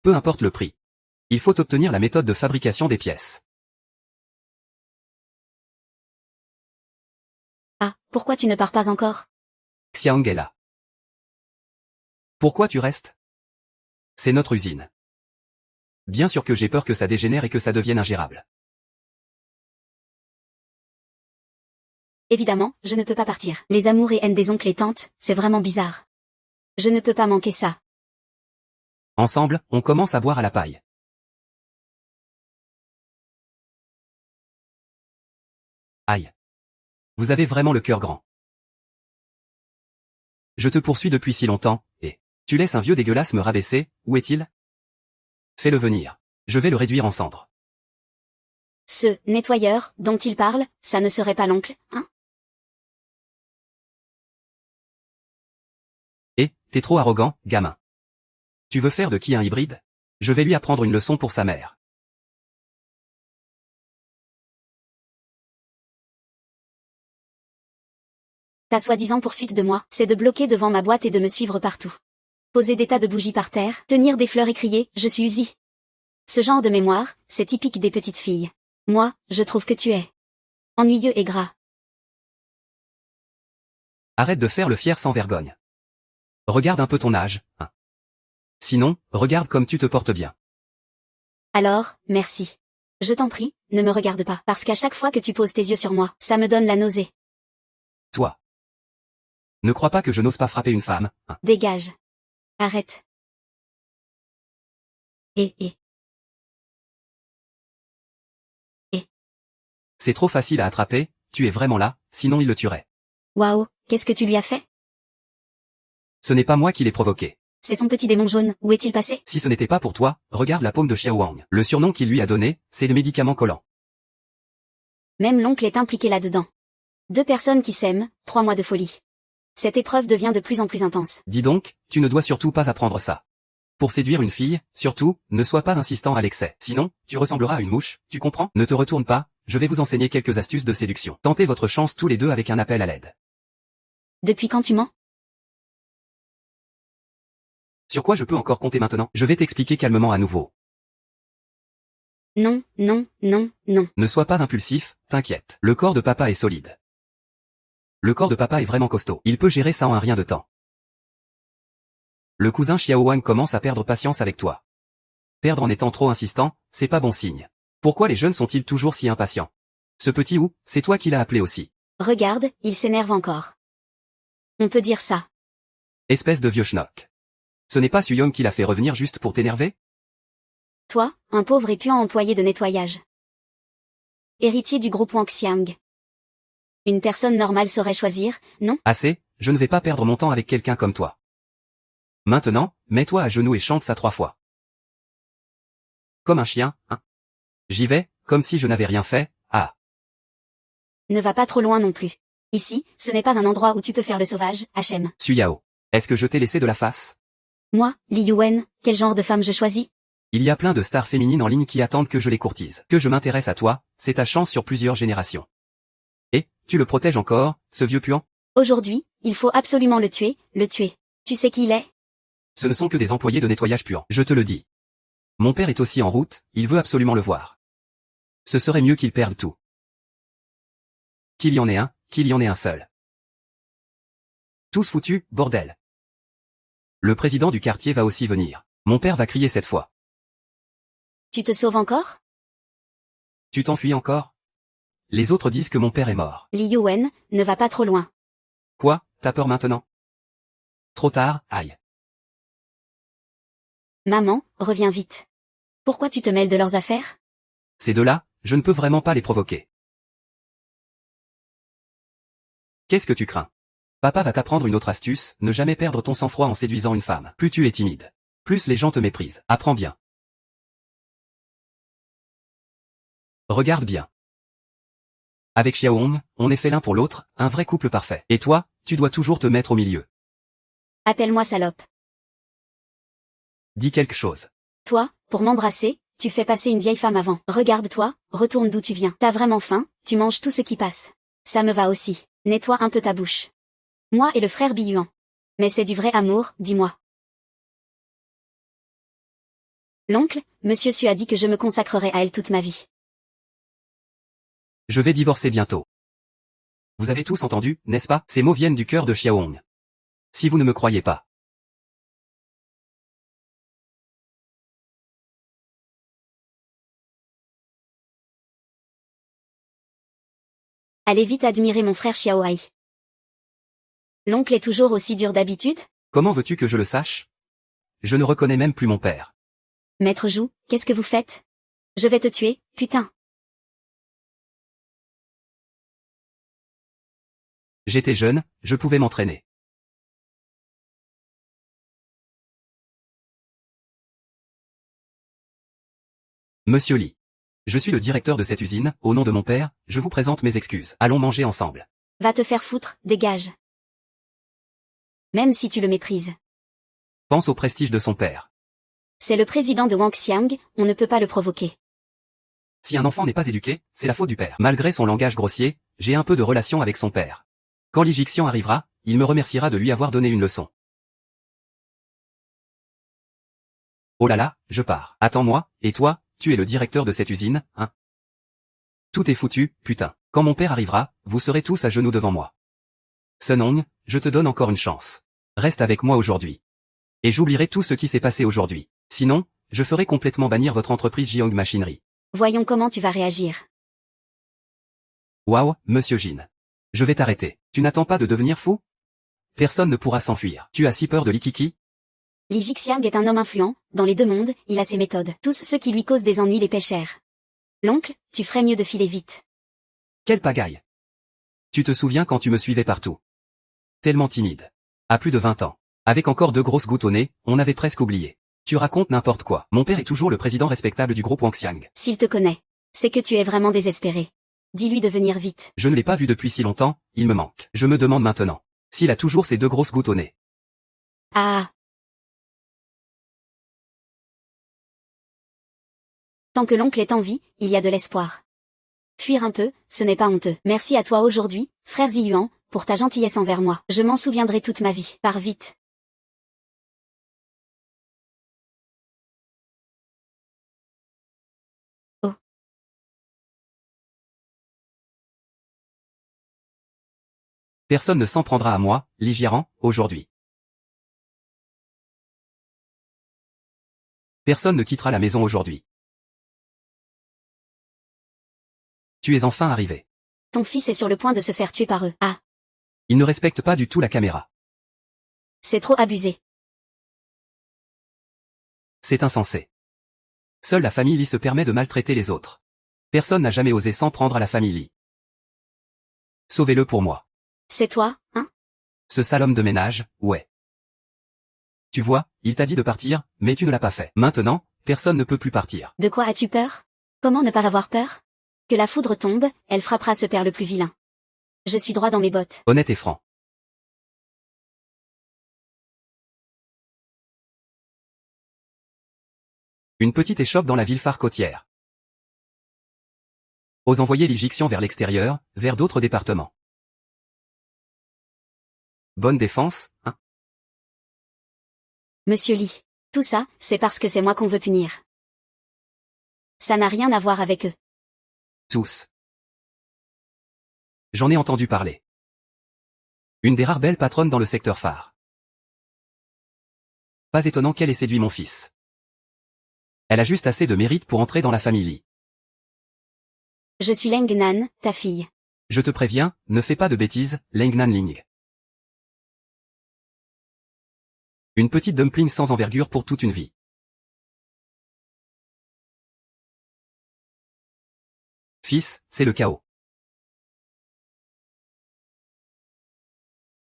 Peu importe le prix. Il faut obtenir la méthode de fabrication des pièces. Ah, pourquoi tu ne pars pas encore? Xiaong est là. Pourquoi tu restes? C'est notre usine. Bien sûr que j'ai peur que ça dégénère et que ça devienne ingérable. Évidemment, je ne peux pas partir. Les amours et haines des oncles et tantes, c'est vraiment bizarre. Je ne peux pas manquer ça. Ensemble, on commence à boire à la paille. Aïe. Vous avez vraiment le cœur grand. Je te poursuis depuis si longtemps, et tu laisses un vieux dégueulasse me rabaisser, où est-il? Fais-le venir. Je vais le réduire en cendres. Ce nettoyeur dont il parle, ça ne serait pas l'oncle, hein? T'es trop arrogant, gamin. Tu veux faire de qui un hybride? Je vais lui apprendre une leçon pour sa mère. Ta soi-disant poursuite de moi, c'est de bloquer devant ma boîte et de me suivre partout. Poser des tas de bougies par terre, tenir des fleurs et crier « Je suis Uzi ». Ce genre de mémoire, c'est typique des petites filles. Moi, je trouve que tu es ennuyeux et gras. Arrête de faire le fier sans vergogne. Regarde un peu ton âge, hein. Sinon, regarde comme tu te portes bien. Alors, merci. Je t'en prie, ne me regarde pas, parce qu'à chaque fois que tu poses tes yeux sur moi, ça me donne la nausée. Toi. Ne crois pas que je n'ose pas frapper une femme, hein. Dégage. Arrête. Et. C'est trop facile à attraper, tu es vraiment là, sinon il le tuerait. Waouh, qu'est-ce que tu lui as fait? Ce n'est pas moi qui l'ai provoqué. C'est son petit démon jaune, où est-il passé? Si ce n'était pas pour toi, regarde la paume de Xiao Wang. Le surnom qu'il lui a donné, c'est le médicament collant. Même l'oncle est impliqué là-dedans. 2 personnes qui s'aiment, 3 mois de folie. Cette épreuve devient de plus en plus intense. Dis donc, tu ne dois surtout pas apprendre ça. Pour séduire une fille, surtout, ne sois pas insistant à l'excès. Sinon, tu ressembleras à une mouche, tu comprends? Ne te retourne pas, je vais vous enseigner quelques astuces de séduction. Tentez votre chance tous les deux avec un appel à l'aide. Depuis quand tu mens? Sur quoi je peux encore compter maintenant? Je vais t'expliquer calmement à nouveau. Non, non, non, non. Ne sois pas impulsif, t'inquiète. Le corps de papa est solide. Le corps de papa est vraiment costaud. Il peut gérer ça en un rien de temps. Le cousin Xiao Wang commence à perdre patience avec toi. Perdre en étant trop insistant, c'est pas bon signe. Pourquoi les jeunes sont-ils toujours si impatients? Ce petit ou, c'est toi qui l'as appelé aussi. Regarde, il s'énerve encore. On peut dire ça. Espèce de vieux schnock. Ce n'est pas Suyong qui l'a fait revenir juste pour t'énerver? Toi, un pauvre et puant employé de nettoyage. Héritier du groupe Wang Xiang. Une personne normale saurait choisir, non? Assez, je ne vais pas perdre mon temps avec quelqu'un comme toi. Maintenant, mets-toi à genoux et chante ça 3 fois. Comme un chien, hein? J'y vais, comme si je n'avais rien fait, ah. Ne va pas trop loin non plus. Ici, ce n'est pas un endroit où tu peux faire le sauvage, HM. Suyao. Est-ce que je t'ai laissé de la face? Moi, Li Yuwen, quel genre de femme je choisis? Il y a plein de stars féminines en ligne qui attendent que je les courtise. Que je m'intéresse à toi, c'est ta chance sur plusieurs générations. Et, tu le protèges encore, ce vieux puant? Aujourd'hui, il faut absolument le tuer, le tuer. Tu sais qui il est? Ce ne sont que des employés de nettoyage puants, je te le dis. Mon père est aussi en route, il veut absolument le voir. Ce serait mieux qu'il perde tout. Qu'il y en ait un seul. Tous foutus, bordel. Le président du quartier va aussi venir. Mon père va crier cette fois. Tu te sauves encore? Tu t'enfuis encore? Les autres disent que mon père est mort. Li Yuwen, ne va pas trop loin. Quoi, t'as peur maintenant? Trop tard, aïe. Maman, reviens vite. Pourquoi tu te mêles de leurs affaires? Ces deux-là, je ne peux vraiment pas les provoquer. Qu'est-ce que tu crains? Papa va t'apprendre une autre astuce, ne jamais perdre ton sang-froid en séduisant une femme. Plus tu es timide, plus les gens te méprisent. Apprends bien. Regarde bien. Avec Xiaohong, on est fait l'un pour l'autre, un vrai couple parfait. Et toi, tu dois toujours te mettre au milieu. Appelle-moi salope. Dis quelque chose. Toi, pour m'embrasser, tu fais passer une vieille femme avant. Regarde-toi, retourne d'où tu viens. T'as vraiment faim, tu manges tout ce qui passe. Ça me va aussi. Nettoie un peu ta bouche. Moi et le frère Billuan. Mais c'est du vrai amour, dis-moi. L'oncle, Monsieur Su a dit que je me consacrerai à elle toute ma vie. Je vais divorcer bientôt. Vous avez tous entendu, n'est-ce pas? Ces mots viennent du cœur de Xiaohong. Si vous ne me croyez pas. Allez vite admirer mon frère Xiaohai. L'oncle est toujours aussi dur d'habitude? Comment veux-tu que je le sache? Je ne reconnais même plus mon père. Maître Jou, qu'est-ce que vous faites? Je vais te tuer, putain. J'étais jeune, je pouvais m'entraîner. Monsieur Li. Je suis le directeur de cette usine, au nom de mon père, je vous présente mes excuses. Allons manger ensemble. Va te faire foutre, dégage. Même si tu le méprises. Pense au prestige de son père. C'est le président de Wangxiang, on ne peut pas le provoquer. Si un enfant n'est pas éduqué, c'est la faute du père. Malgré son langage grossier, j'ai un peu de relation avec son père. Quand Li Jixian arrivera, il me remerciera de lui avoir donné une leçon. Oh là là, je pars. Attends-moi, et toi, tu es le directeur de cette usine, hein? Tout est foutu, putain. Quand mon père arrivera, vous serez tous à genoux devant moi. Senong, je te donne encore une chance. Reste avec moi aujourd'hui. Et j'oublierai tout ce qui s'est passé aujourd'hui. Sinon, je ferai complètement bannir votre entreprise Jiang Machinery. Voyons comment tu vas réagir. Waouh, monsieur Jin. Je vais t'arrêter. Tu n'attends pas de devenir fou? Personne ne pourra s'enfuir. Tu as si peur de l'Ikiki? Li Jixiang est un homme influent, dans les deux mondes, il a ses méthodes. Tous ceux qui lui causent des ennuis les paient cher. L'oncle, tu ferais mieux de filer vite. Quelle pagaille! Tu te souviens quand tu me suivais partout? Tellement timide. À plus de 20 ans. Avec encore 2 grosses gouttes au nez, on avait presque oublié. Tu racontes n'importe quoi. Mon père est toujours le président respectable du groupe Wangxiang. S'il te connaît, c'est que tu es vraiment désespéré. Dis-lui de venir vite. Je ne l'ai pas vu depuis si longtemps, il me manque. Je me demande maintenant s'il a toujours ces 2 grosses gouttes au nez. Ah. Tant que l'oncle est en vie, il y a de l'espoir. Fuir un peu, ce n'est pas honteux. Merci à toi aujourd'hui, frère Ziyuan, pour ta gentillesse envers moi. Je m'en souviendrai toute ma vie. Pars vite. Oh. Personne ne s'en prendra à moi, Li Jiaran, aujourd'hui. Personne ne quittera la maison aujourd'hui. Tu es enfin arrivé. Ton fils est sur le point de se faire tuer par eux. Ah. Il ne respecte pas du tout la caméra. C'est trop abusé. C'est insensé. Seule la famille Li se permet de maltraiter les autres. Personne n'a jamais osé s'en prendre à la famille Li. Sauvez-le pour moi. C'est toi, hein? Ce sale homme de ménage, ouais. Tu vois, il t'a dit de partir, mais tu ne l'as pas fait. Maintenant, personne ne peut plus partir. De quoi as-tu peur? Comment ne pas avoir peur? Que la foudre tombe, elle frappera ce père le plus vilain. Je suis droit dans mes bottes. Honnête et franc. Une petite échoppe dans la ville phare côtière. Ose envoyer Li Jixian vers l'extérieur, vers d'autres départements. Bonne défense, hein? Monsieur Li. Tout ça, c'est parce que c'est moi qu'on veut punir. Ça n'a rien à voir avec eux. Tous. J'en ai entendu parler. Une des rares belles patronnes dans le secteur phare. Pas étonnant qu'elle ait séduit mon fils. Elle a juste assez de mérite pour entrer dans la famille Li. Je suis Leng Nan, ta fille. Je te préviens, ne fais pas de bêtises, Leng Nanling. Une petite dumpling sans envergure pour toute une vie. Fils, c'est le chaos.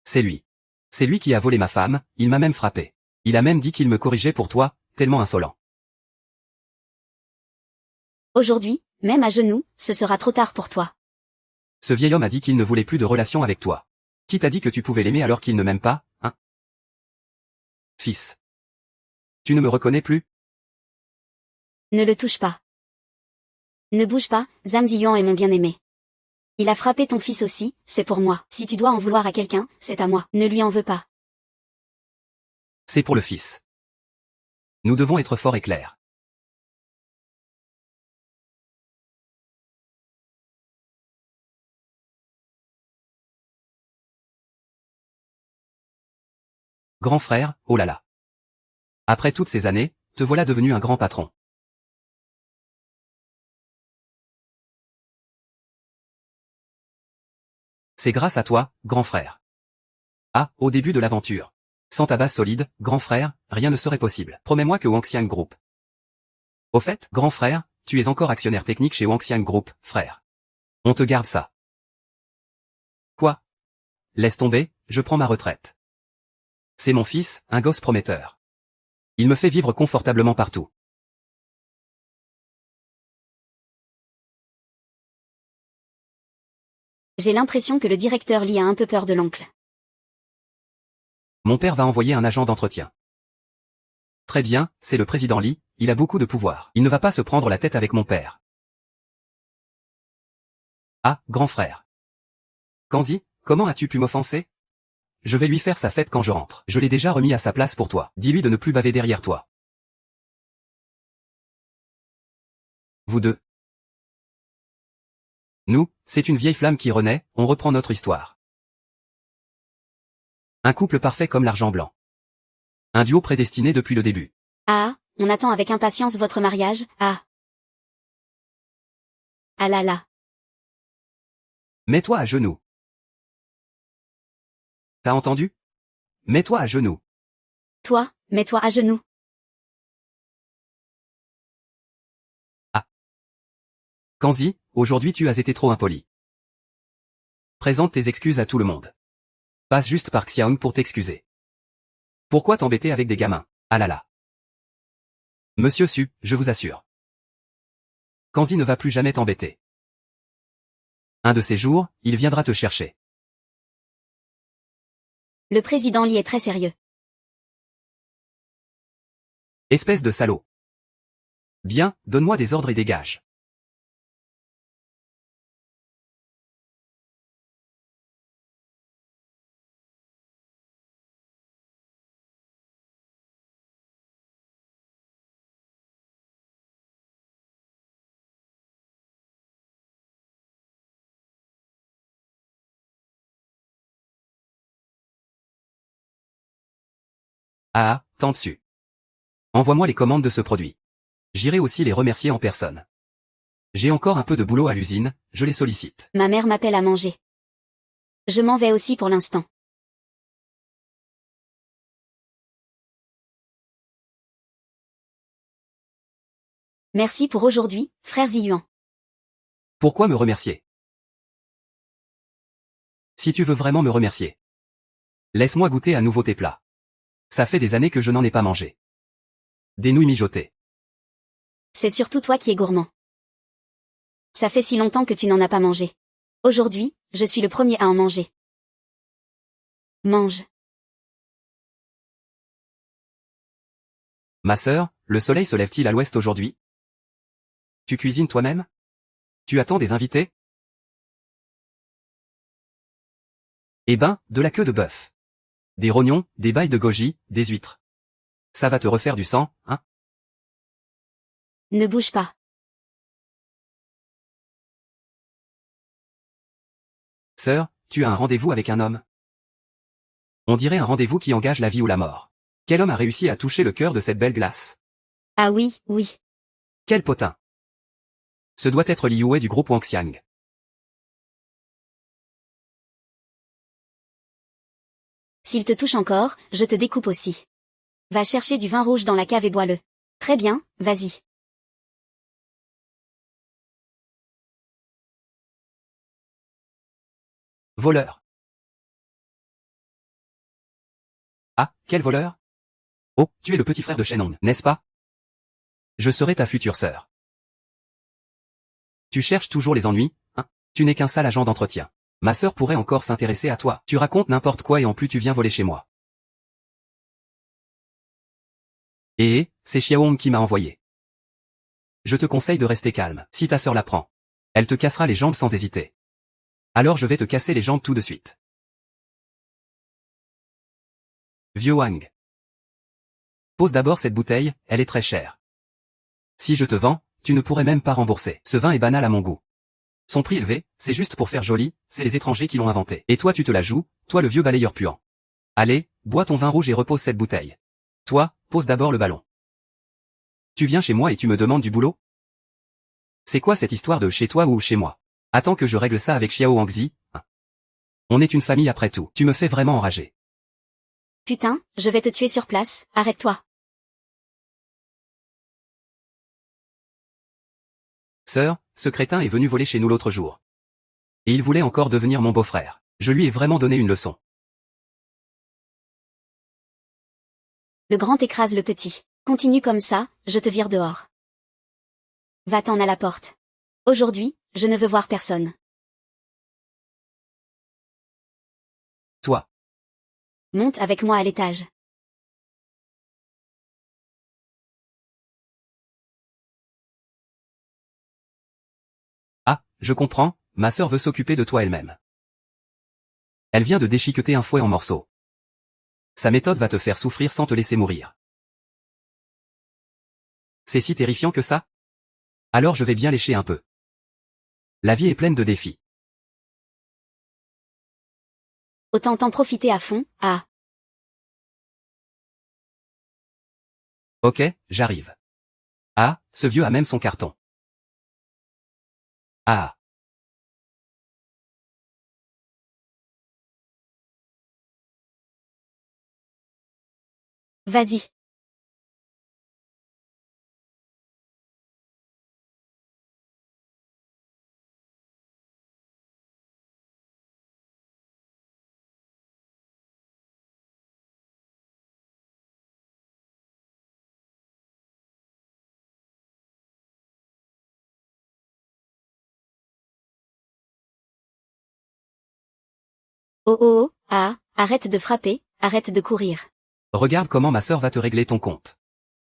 C'est lui. C'est lui qui a volé ma femme, il m'a même frappé. Il a même dit qu'il me corrigeait pour toi, tellement insolent. Aujourd'hui, même à genoux, ce sera trop tard pour toi. Ce vieil homme a dit qu'il ne voulait plus de relation avec toi. Qui t'a dit que tu pouvais l'aimer alors qu'il ne m'aime pas, hein? Fils. Tu ne me reconnais plus? Ne le touche pas. Ne bouge pas, Zhang Ziyuan est mon bien-aimé. Il a frappé ton fils aussi, c'est pour moi. Si tu dois en vouloir à quelqu'un, c'est à moi. Ne lui en veux pas. C'est pour le fils. Nous devons être forts et clairs. Grand frère, oh là là. Après toutes ces années, te voilà devenu un grand patron. C'est grâce à toi, grand frère. Ah, au début de l'aventure. Sans ta base solide, grand frère, rien ne serait possible. Promets-moi que Wangxiang Group. Au fait, grand frère, tu es encore actionnaire technique chez Wangxiang Group, frère. On te garde ça. Quoi? Laisse tomber, je prends ma retraite. C'est mon fils, un gosse prometteur. Il me fait vivre confortablement partout. J'ai l'impression que le directeur Li a un peu peur de l'oncle. Mon père va envoyer un agent d'entretien. Très bien, c'est le président Li, il a beaucoup de pouvoir. Il ne va pas se prendre la tête avec mon père. Ah, grand frère. Kanzi, comment as-tu pu m'offenser? Je vais lui faire sa fête quand je rentre. Je l'ai déjà remis à sa place pour toi. Dis-lui de ne plus baver derrière toi. Vous deux. Nous, c'est une vieille flamme qui renaît, on reprend notre histoire. Un couple parfait comme l'argent blanc. Un duo prédestiné depuis le début. Ah, on attend avec impatience votre mariage, ah. Ah là là. Mets-toi à genoux. T'as entendu? Mets-toi à genoux. Toi, mets-toi à genoux. Kanzi, aujourd'hui tu as été trop impoli. Présente tes excuses à tout le monde. Passe juste par Xiaong pour t'excuser. Pourquoi t'embêter avec des gamins? Ah là là. Monsieur Su, je vous assure. Kanzi ne va plus jamais t'embêter. Un de ces jours, il viendra te chercher. Le président Li est très sérieux. Espèce de salaud. Bien, donne-moi des ordres et dégage. Ah, tant dessus. Envoie-moi les commandes de ce produit. J'irai aussi les remercier en personne. J'ai encore un peu de boulot à l'usine, je les sollicite. Ma mère m'appelle à manger. Je m'en vais aussi pour l'instant. Merci pour aujourd'hui, frère Ziyuan. Pourquoi me remercier? Si tu veux vraiment me remercier. Laisse-moi goûter à nouveau tes plats. Ça fait des années que je n'en ai pas mangé. Des nouilles mijotées. C'est surtout toi qui es gourmand. Ça fait si longtemps que tu n'en as pas mangé. Aujourd'hui, je suis le premier à en manger. Mange. Ma sœur, le soleil se lève-t-il à l'ouest aujourd'hui? Tu cuisines toi-même? Tu attends des invités? Eh ben, de la queue de bœuf. Des rognons, des bailles de goji, des huîtres. Ça va te refaire du sang, hein? Ne bouge pas. Sœur, tu as un rendez-vous avec un homme. On dirait un rendez-vous qui engage la vie ou la mort. Quel homme a réussi à toucher le cœur de cette belle glace? Ah oui, oui. Quel potin! Ce doit être Li Yue du groupe Wangxiang. S'il te touche encore, je te découpe aussi. Va chercher du vin rouge dans la cave et bois-le. Très bien, vas-y. Voleur. Ah, quel voleur? Oh, tu es le petit frère de Shenong, n'est-ce pas? Je serai ta future sœur. Tu cherches toujours les ennuis, hein? Tu n'es qu'un sale agent d'entretien. Ma sœur pourrait encore s'intéresser à toi. Tu racontes n'importe quoi et en plus tu viens voler chez moi. C'est Xiaohong qui m'a envoyé. Je te conseille de rester calme. Si ta sœur l'apprend, elle te cassera les jambes sans hésiter. Alors je vais te casser les jambes tout de suite. Vieux Wang. Pose d'abord cette bouteille, elle est très chère. Si je te vends, tu ne pourrais même pas rembourser. Ce vin est banal à mon goût. Son prix élevé, c'est juste pour faire joli, c'est les étrangers qui l'ont inventé. Et toi tu te la joues, toi le vieux balayeur puant. Allez, bois ton vin rouge et repose cette bouteille. Toi, pose d'abord le ballon. Tu viens chez moi et tu me demandes du boulot? C'est quoi cette histoire de chez toi ou chez moi? Attends que je règle ça avec Xiao Hangzi, hein. On est une famille après tout. Tu me fais vraiment enrager. Putain, je vais te tuer sur place, arrête-toi. Sœur, ce crétin est venu voler chez nous l'autre jour. Et il voulait encore devenir mon beau-frère. Je lui ai vraiment donné une leçon. Le grand écrase le petit. Continue comme ça, je te vire dehors. Va-t'en à la porte. Aujourd'hui, je ne veux voir personne. Toi. Monte avec moi à l'étage. Ah, je comprends, ma sœur veut s'occuper de toi elle-même. Elle vient de déchiqueter un fouet en morceaux. Sa méthode va te faire souffrir sans te laisser mourir. C'est si terrifiant que ça? Alors je vais bien lécher un peu. La vie est pleine de défis. Autant t'en profiter à fond, ah. Ok, j'arrive. Ah, ce vieux a même son carton. Ah. Vas-y. Oh oh oh, ah, arrête de frapper, arrête de courir. Regarde comment ma sœur va te régler ton compte.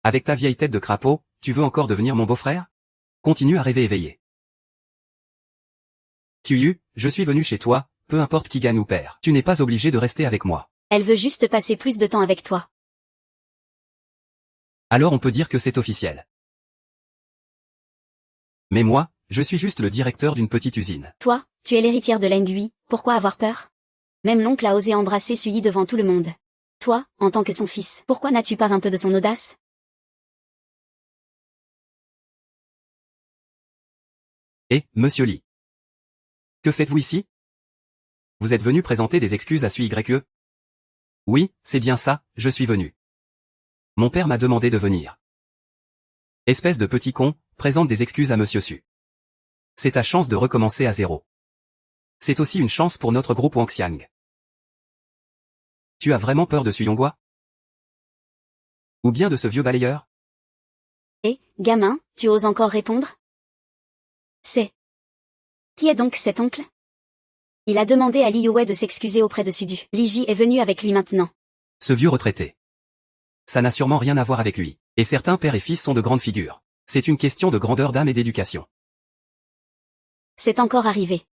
Avec ta vieille tête de crapaud, tu veux encore devenir mon beau-frère? Continue à rêver éveillé. Kuyu, je suis venu chez toi, peu importe qui gagne ou perd. Tu n'es pas obligé de rester avec moi. Elle veut juste passer plus de temps avec toi. Alors on peut dire que c'est officiel. Mais moi, je suis juste le directeur d'une petite usine. Toi, tu es l'héritière de Lengui, pourquoi avoir peur? Même l'oncle a osé embrasser Suyi devant tout le monde. Toi, en tant que son fils, pourquoi n'as-tu pas un peu de son audace? Et, monsieur Lee. Que faites-vous ici? Vous êtes venu présenter des excuses à SUYE? Oui, c'est bien ça, je suis venu. Mon père m'a demandé de venir. Espèce de petit con, présente des excuses à monsieur Su. C'est ta chance de recommencer à zéro. C'est aussi une chance pour notre groupe Wangxiang. Tu as vraiment peur de Su Yonghua? Ou bien de ce vieux balayeur? Eh, gamin, tu oses encore répondre? C'est... Qui est donc cet oncle? Il a demandé à Li Yuwei de s'excuser auprès de Sudu. Li Ji est venu avec lui maintenant. Ce vieux retraité. Ça n'a sûrement rien à voir avec lui. Et certains pères et fils sont de grandes figures. C'est une question de grandeur d'âme et d'éducation. C'est encore arrivé.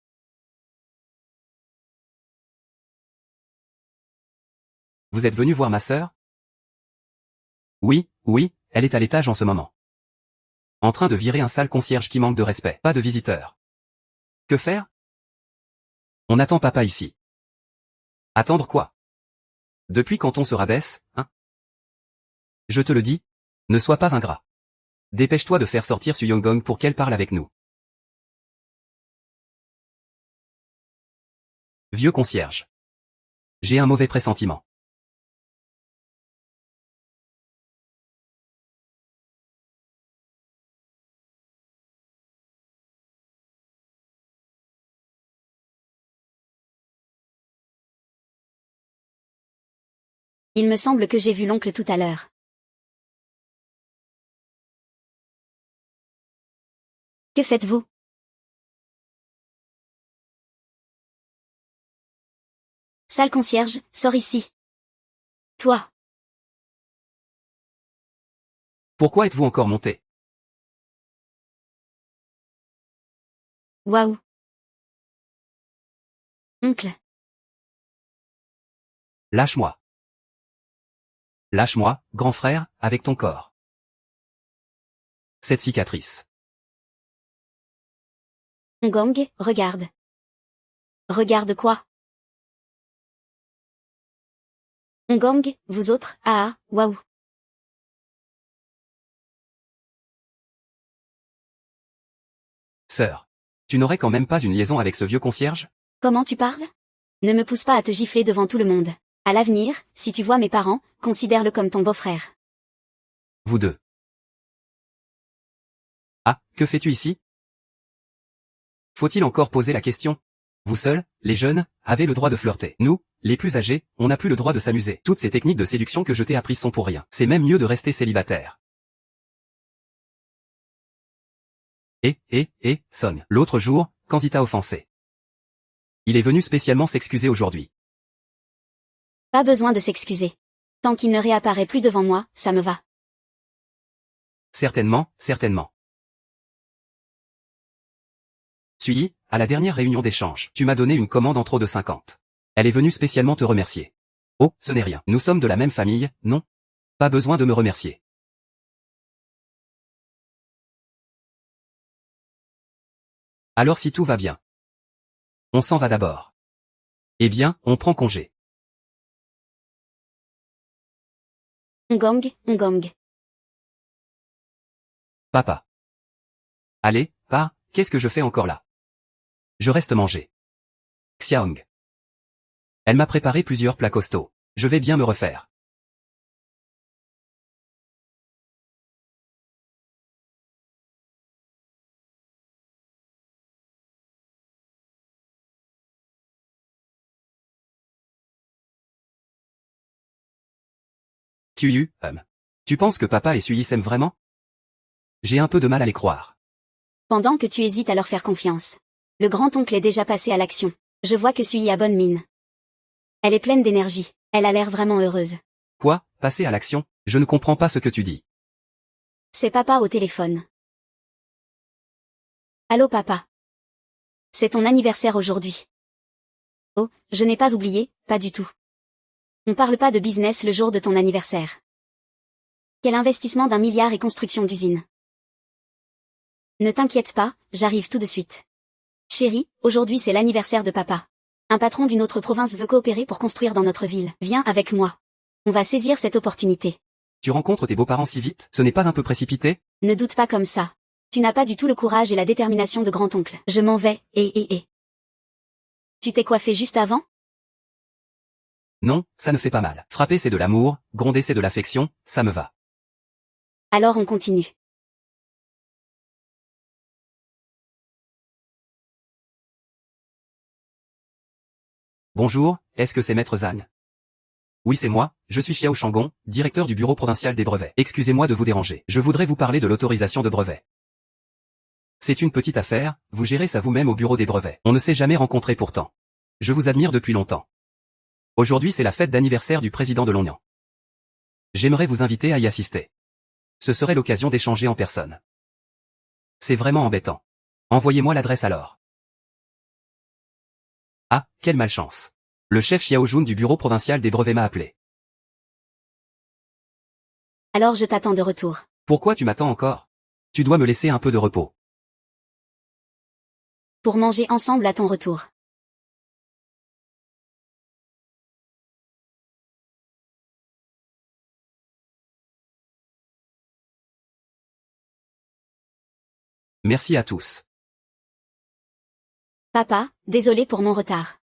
Vous êtes venu voir ma sœur? Oui, oui, elle est à l'étage en ce moment. En train de virer un sale concierge qui manque de respect. Pas de visiteurs. Que faire? On attend papa ici. Attendre quoi? Depuis quand on se rabaisse, hein? Je te le dis, ne sois pas ingrat. Dépêche-toi de faire sortir Su Yonggong pour qu'elle parle avec nous. Vieux concierge. J'ai un mauvais pressentiment. Il me semble que j'ai vu l'oncle tout à l'heure. Que faites-vous? Sale concierge, sors ici. Toi. Pourquoi êtes-vous encore monté? Waouh. Oncle. Lâche-moi. Lâche-moi, grand frère, avec ton corps. Cette cicatrice. Ngong, regarde. Regarde quoi? Ngong, vous autres, waouh. Sœur. Tu n'aurais quand même pas une liaison avec ce vieux concierge? Comment tu parles? Ne me pousse pas à te gifler devant tout le monde. À l'avenir, si tu vois mes parents, considère-le comme ton beau-frère. Vous deux. Ah, que fais-tu ici? Faut-il encore poser la question? Vous seuls, les jeunes, avez le droit de flirter. Nous, les plus âgés, on n'a plus le droit de s'amuser. Toutes ces techniques de séduction que je t'ai apprises sont pour rien. C'est même mieux de rester célibataire. Son. L'autre jour, quand il t'a offensé. Il est venu spécialement s'excuser aujourd'hui. Pas besoin de s'excuser. Tant qu'il ne réapparaît plus devant moi, ça me va. Certainement, certainement. Sui, à la dernière réunion d'échange, tu m'as donné une commande en trop de 50. Elle est venue spécialement te remercier. Oh, ce n'est rien. Nous sommes de la même famille, non? Pas besoin de me remercier. Alors si tout va bien. On s'en va d'abord. Eh bien, on prend congé. Ngong. Papa. Allez, pas, qu'est-ce que je fais encore là? Je reste manger. Xiaong. Elle m'a préparé plusieurs plats costauds. Je vais bien me refaire. QU, Tu penses que papa et Sui s'aiment vraiment? J'ai un peu de mal à les croire. Pendant que tu hésites à leur faire confiance. Le grand-oncle est déjà passé à l'action. Je vois que Sui a bonne mine. Elle est pleine d'énergie. Elle a l'air vraiment heureuse. Quoi, passer à l'action? Je ne comprends pas ce que tu dis. C'est papa au téléphone. Allô papa. C'est ton anniversaire aujourd'hui. Oh, je n'ai pas oublié, pas du tout. On parle pas de business le jour de ton anniversaire. Quel investissement d'1 milliard et construction d'usine. Ne t'inquiète pas, j'arrive tout de suite. Chérie, aujourd'hui c'est l'anniversaire de papa. Un patron d'une autre province veut coopérer pour construire dans notre ville. Viens avec moi. On va saisir cette opportunité. Tu rencontres tes beaux-parents si vite? Ce n'est pas un peu précipité? Ne doute pas comme ça. Tu n'as pas du tout le courage et la détermination de grand-oncle. Je m'en vais, et. Tu t'es coiffé juste avant? Non, ça ne fait pas mal. Frapper c'est de l'amour, gronder c'est de l'affection, ça me va. Alors on continue. Bonjour, est-ce que c'est Maître Zhang? Oui c'est moi, je suis Xiao Shanggong, directeur du bureau provincial des brevets. Excusez-moi de vous déranger. Je voudrais vous parler de l'autorisation de brevet. C'est une petite affaire, vous gérez ça vous-même au bureau des brevets. On ne s'est jamais rencontré pourtant. Je vous admire depuis longtemps. Aujourd'hui c'est la fête d'anniversaire du président de Longyan. J'aimerais vous inviter à y assister. Ce serait l'occasion d'échanger en personne. C'est vraiment embêtant. Envoyez-moi l'adresse alors. Ah, quelle malchance. Le chef Xiaojun du bureau provincial des brevets m'a appelé. Alors je t'attends de retour. Pourquoi tu m'attends encore? Tu dois me laisser un peu de repos. Pour manger ensemble à ton retour. Merci à tous. Papa, désolé pour mon retard.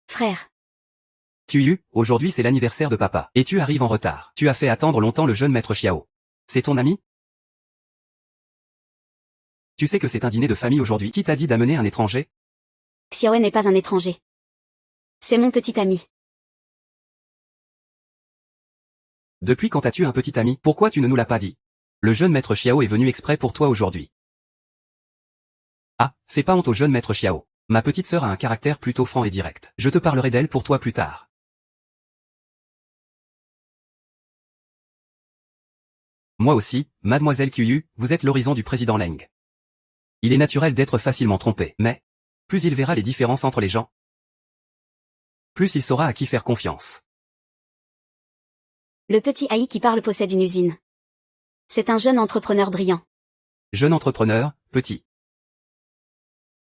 Frère. QU, aujourd'hui c'est l'anniversaire de papa. Et tu arrives en retard. Tu as fait attendre longtemps le jeune maître Xiao. C'est ton ami? Tu sais que c'est un dîner de famille aujourd'hui. Qui t'a dit d'amener un étranger? Xiao n'est pas un étranger. C'est mon petit ami. Depuis quand as-tu un petit ami? Pourquoi tu ne nous l'as pas dit? Le jeune maître Xiao est venu exprès pour toi aujourd'hui. Ah, fais pas honte au jeune maître Xiao. Ma petite sœur a un caractère plutôt franc et direct. Je te parlerai d'elle pour toi plus tard. Moi aussi, mademoiselle Qiyu, vous êtes l'horizon du président Leng. Il est naturel d'être facilement trompé, mais plus il verra les différences entre les gens, plus il saura à qui faire confiance. Le petit Haï qui parle possède une usine. C'est un jeune entrepreneur brillant. Jeune entrepreneur, petit.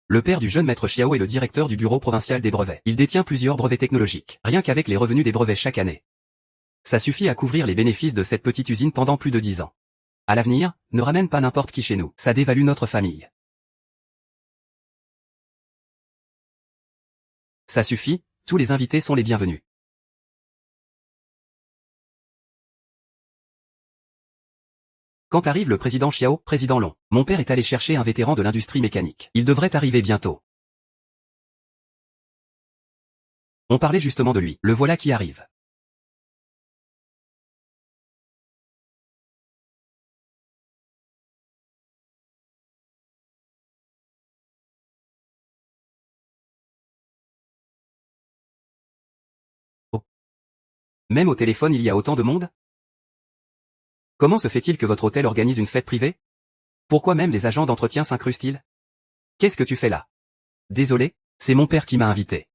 Le père du jeune maître Xiao est le directeur du bureau provincial des brevets. Il détient plusieurs brevets technologiques, rien qu'avec les revenus des brevets chaque année. Ça suffit à couvrir les bénéfices de cette petite usine pendant plus de 10 ans. À l'avenir, ne ramène pas n'importe qui chez nous, ça dévalue notre famille. Ça suffit, tous les invités sont les bienvenus. Quand arrive le président Xiao, président Long, mon père est allé chercher un vétéran de l'industrie mécanique. Il devrait arriver bientôt. On parlait justement de lui, le voilà qui arrive. Oh. Même au téléphone il y a autant de monde? Comment se fait-il que votre hôtel organise une fête privée? Pourquoi même les agents d'entretien s'incrustent-ils? Qu'est-ce que tu fais là? Désolé, c'est mon père qui m'a invité.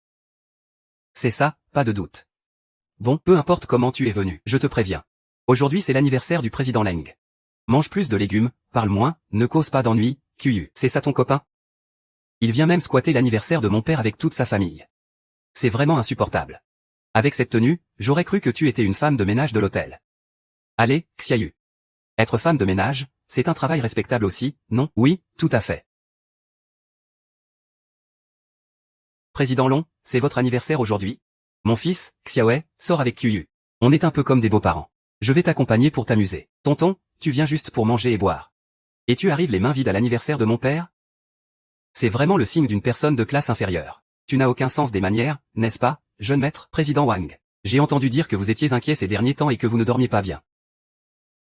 C'est ça, pas de doute. Bon, peu importe comment tu es venu, je te préviens. Aujourd'hui c'est l'anniversaire du président Leng. Mange plus de légumes, parle moins, ne cause pas d'ennui, Qiyu. C'est ça ton copain? Il vient même squatter l'anniversaire de mon père avec toute sa famille. C'est vraiment insupportable. Avec cette tenue, j'aurais cru que tu étais une femme de ménage de l'hôtel. Allez, Xiaoyu. Être femme de ménage, c'est un travail respectable aussi, non? Oui, tout à fait. Président Long, c'est votre anniversaire aujourd'hui? Mon fils, Xiaoe, sort avec Qiyu. On est un peu comme des beaux-parents. Je vais t'accompagner pour t'amuser. Tonton, tu viens juste pour manger et boire. Et tu arrives les mains vides à l'anniversaire de mon père? C'est vraiment le signe d'une personne de classe inférieure. Tu n'as aucun sens des manières, n'est-ce pas, jeune maître? Président Wang. J'ai entendu dire que vous étiez inquiet ces derniers temps et que vous ne dormiez pas bien.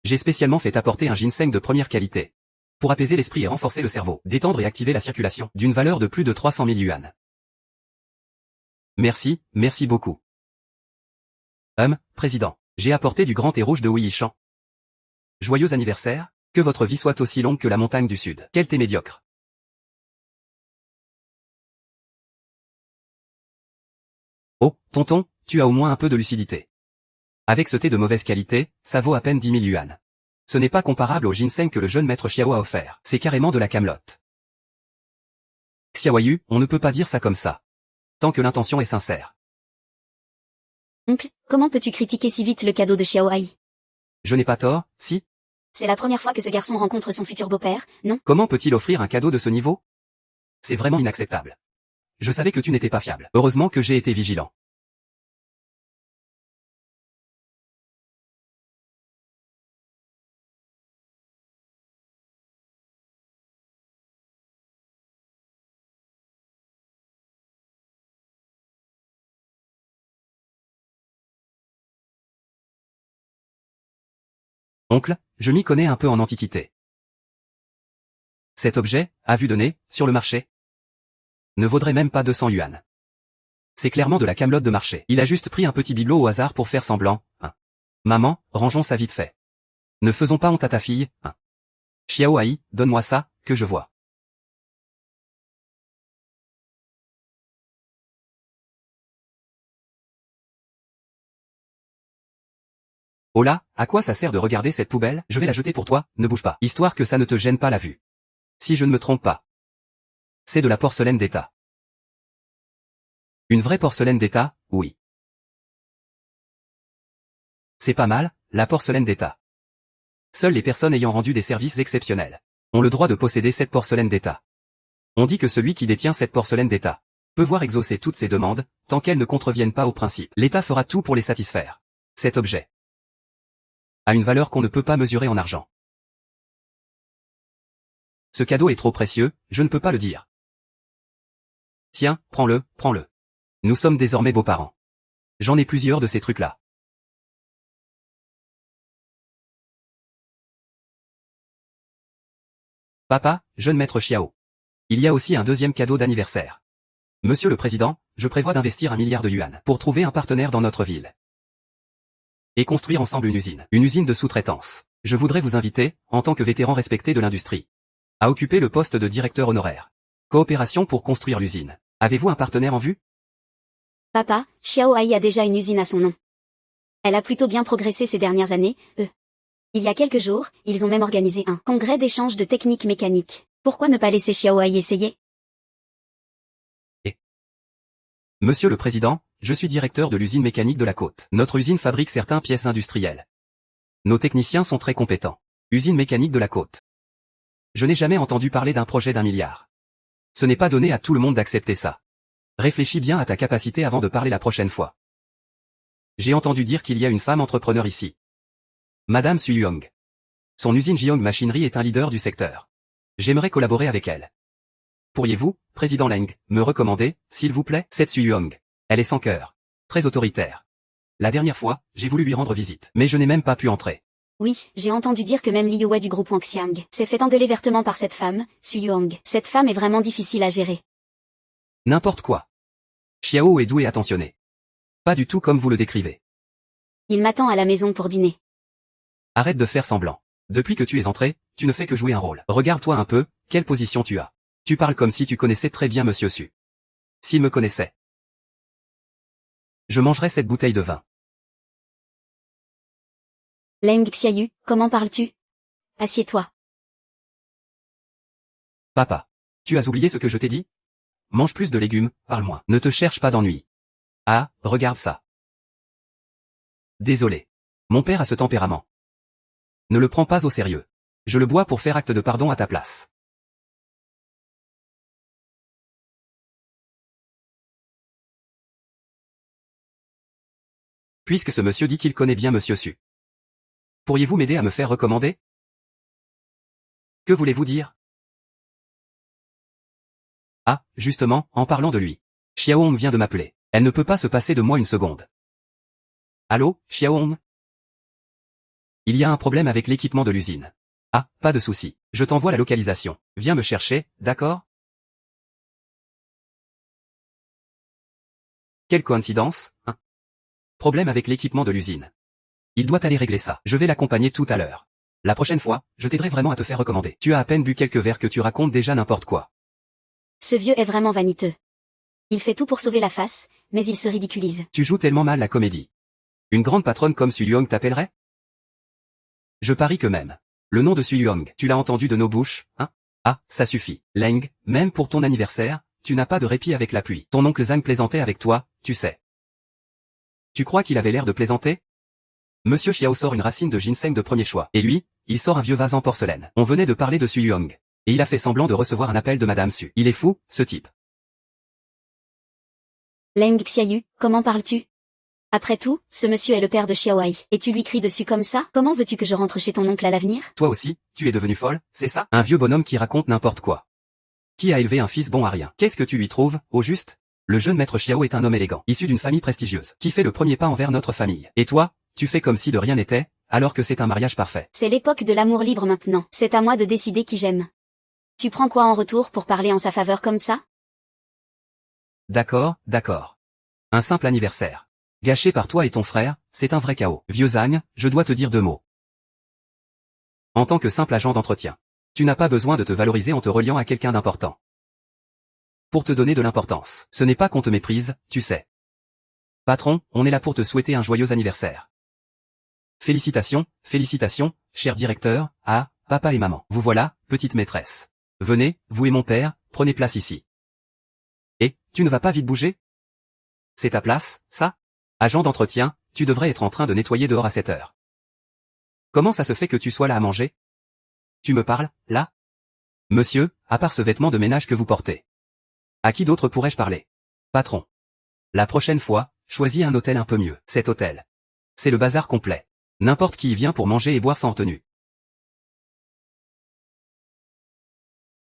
J'ai spécialement fait apporter un ginseng de première qualité. Pour apaiser l'esprit et renforcer le cerveau, détendre et activer la circulation, d'une valeur de plus de 300 000 yuan. Merci, merci beaucoup. Président, j'ai apporté du grand thé rouge de Wuyi-Shan. Joyeux anniversaire, que votre vie soit aussi longue que la montagne du sud. Quel thé médiocre. Oh, tonton, tu as au moins un peu de lucidité. Avec ce thé de mauvaise qualité, ça vaut à peine 10 000 yuan. Ce n'est pas comparable au ginseng que le jeune maître Xiao a offert. C'est carrément de la camelote. Xiaoyu, on ne peut pas dire ça comme ça. Tant que l'intention est sincère. Oncle, comment peux-tu critiquer si vite le cadeau de Xiao Hai? Je n'ai pas tort, si? C'est la première fois que ce garçon rencontre son futur beau-père, non? Comment peut-il offrir un cadeau de ce niveau? C'est vraiment inacceptable. Je savais que tu n'étais pas fiable. Heureusement que j'ai été vigilant. Oncle, je m'y connais un peu en antiquité. Cet objet, à vue de nez, sur le marché, ne vaudrait même pas 200 yuan. C'est clairement de la camelote de marché. Il a juste pris un petit bibelot au hasard pour faire semblant, hein. Maman, rangeons ça vite fait. Ne faisons pas honte à ta fille, hein. Xiao Hai, donne-moi ça, que je vois. Oh là, à quoi ça sert de regarder cette poubelle? Je vais la jeter pour toi, ne bouge pas, histoire que ça ne te gêne pas la vue. Si je ne me trompe pas. C'est de la porcelaine d'État. Une vraie porcelaine d'État, oui. C'est pas mal, la porcelaine d'État. Seules les personnes ayant rendu des services exceptionnels ont le droit de posséder cette porcelaine d'État. On dit que celui qui détient cette porcelaine d'État peut voir exaucer toutes ses demandes, tant qu'elles ne contreviennent pas au principe. L'État fera tout pour les satisfaire. Cet objet a une valeur qu'on ne peut pas mesurer en argent. Ce cadeau est trop précieux, je ne peux pas le dire. Tiens, prends-le, prends-le. Nous sommes désormais beaux-parents. J'en ai plusieurs de ces trucs-là. Papa, jeune maître Xiao. Il y a aussi un deuxième cadeau d'anniversaire. Monsieur le Président, je prévois d'investir 1 milliard de yuan pour trouver un partenaire dans notre ville. Et construire ensemble une usine de sous-traitance. Je voudrais vous inviter, en tant que vétéran respecté de l'industrie, à occuper le poste de directeur honoraire. Coopération pour construire l'usine. Avez-vous un partenaire en vue? Papa, Xiaoai a déjà une usine à son nom. Elle a plutôt bien progressé ces dernières années, Il y a quelques jours, ils ont même organisé un congrès d'échange de techniques mécaniques. Pourquoi ne pas laisser Xiaoai essayer? Monsieur le Président, je suis directeur de l'usine mécanique de la Côte. Notre usine fabrique certaines pièces industrielles. Nos techniciens sont très compétents. Usine mécanique de la Côte. Je n'ai jamais entendu parler d'un projet d'1 milliard. Ce n'est pas donné à tout le monde d'accepter ça. Réfléchis bien à ta capacité avant de parler la prochaine fois. J'ai entendu dire qu'il y a une femme entrepreneur ici. Madame Su Yuong. Son usine Jiong Machinery est un leader du secteur. J'aimerais collaborer avec elle. Pourriez-vous, Président Leng, me recommander, s'il vous plaît, cette Su Yuong? Elle est sans cœur. Très autoritaire. La dernière fois, j'ai voulu lui rendre visite, mais je n'ai même pas pu entrer. Oui, j'ai entendu dire que même Li Yuwei du groupe Wangxiang s'est fait engueuler vertement par cette femme, Su Yuong. Cette femme est vraiment difficile à gérer. N'importe quoi. Xiao est doux et attentionné. Pas du tout comme vous le décrivez. Il m'attend à la maison pour dîner. Arrête de faire semblant. Depuis que tu es entré, tu ne fais que jouer un rôle. Regarde-toi un peu, quelle position tu as. Tu parles comme si tu connaissais très bien Monsieur Su. S'il me connaissait, je mangerais cette bouteille de vin. Leng Xiaoyu, comment parles-tu? Assieds-toi. Papa. Tu as oublié ce que je t'ai dit? Mange plus de légumes, parle moins. Ne te cherche pas d'ennui. Ah, regarde ça. Désolé. Mon père a ce tempérament. Ne le prends pas au sérieux. Je le bois pour faire acte de pardon à ta place. Puisque ce monsieur dit qu'il connaît bien Monsieur Su. Pourriez-vous m'aider à me faire recommander? Que voulez-vous dire? Ah, justement, en parlant de lui. Xiaohong vient de m'appeler. Elle ne peut pas se passer de moi une seconde. Allô, Xiaohong? Il y a un problème avec l'équipement de l'usine. Ah, pas de souci. Je t'envoie la localisation. Viens me chercher, d'accord? Quelle coïncidence, hein? Problème avec l'équipement de l'usine. Il doit aller régler ça. Je vais l'accompagner tout à l'heure. La prochaine fois, je t'aiderai vraiment à te faire recommander. Tu as à peine bu quelques verres que tu racontes déjà n'importe quoi. Ce vieux est vraiment vaniteux. Il fait tout pour sauver la face, mais il se ridiculise. Tu joues tellement mal la comédie. Une grande patronne comme Su Yuong t'appellerait? Je parie que même. Le nom de Su Yuong, tu l'as entendu de nos bouches, hein? Ah, ça suffit. Leng, même pour ton anniversaire, tu n'as pas de répit avec la pluie. Ton oncle Zhang plaisantait avec toi, tu sais. Tu crois qu'il avait l'air de plaisanter? Monsieur Xiao sort une racine de ginseng de premier choix. Et lui, il sort un vieux vase en porcelaine. On venait de parler de Su Yuong. Et il a fait semblant de recevoir un appel de Madame Su. Il est fou, ce type. Leng Xiaoyu, comment parles-tu? Après tout, ce monsieur est le père de Xiaoai, et tu lui cries dessus comme ça? Comment veux-tu que je rentre chez ton oncle à l'avenir? Toi aussi, tu es devenue folle, c'est ça? Un vieux bonhomme qui raconte n'importe quoi. Qui a élevé un fils bon à rien? Qu'est-ce que tu lui trouves, au juste? Le jeune maître Xiao est un homme élégant, issu d'une famille prestigieuse, qui fait le premier pas envers notre famille. Et toi, tu fais comme si de rien n'était, alors que c'est un mariage parfait. C'est l'époque de l'amour libre maintenant. C'est à moi de décider qui j'aime. Tu prends quoi en retour pour parler en sa faveur comme ça? D'accord, d'accord. Un simple anniversaire. Gâché par toi et ton frère, c'est un vrai chaos. Vieux Zhang, je dois te dire 2 mots. En tant que simple agent d'entretien, tu n'as pas besoin de te valoriser en te reliant à quelqu'un d'important. Pour te donner de l'importance, ce n'est pas qu'on te méprise, tu sais. Patron, on est là pour te souhaiter un joyeux anniversaire. Félicitations, félicitations, cher directeur, ah, papa et maman. Vous voilà, petite maîtresse. Venez, vous et mon père, prenez place ici. Et, tu ne vas pas vite bouger? C'est ta place, ça? Agent d'entretien, tu devrais être en train de nettoyer dehors à 7 heures. Comment ça se fait que tu sois là à manger? Tu me parles, là? Monsieur, à part ce vêtement de ménage que vous portez. À qui d'autre pourrais-je parler? Patron. La prochaine fois, choisis un hôtel un peu mieux. Cet hôtel. C'est le bazar complet. N'importe qui y vient pour manger et boire sans tenue.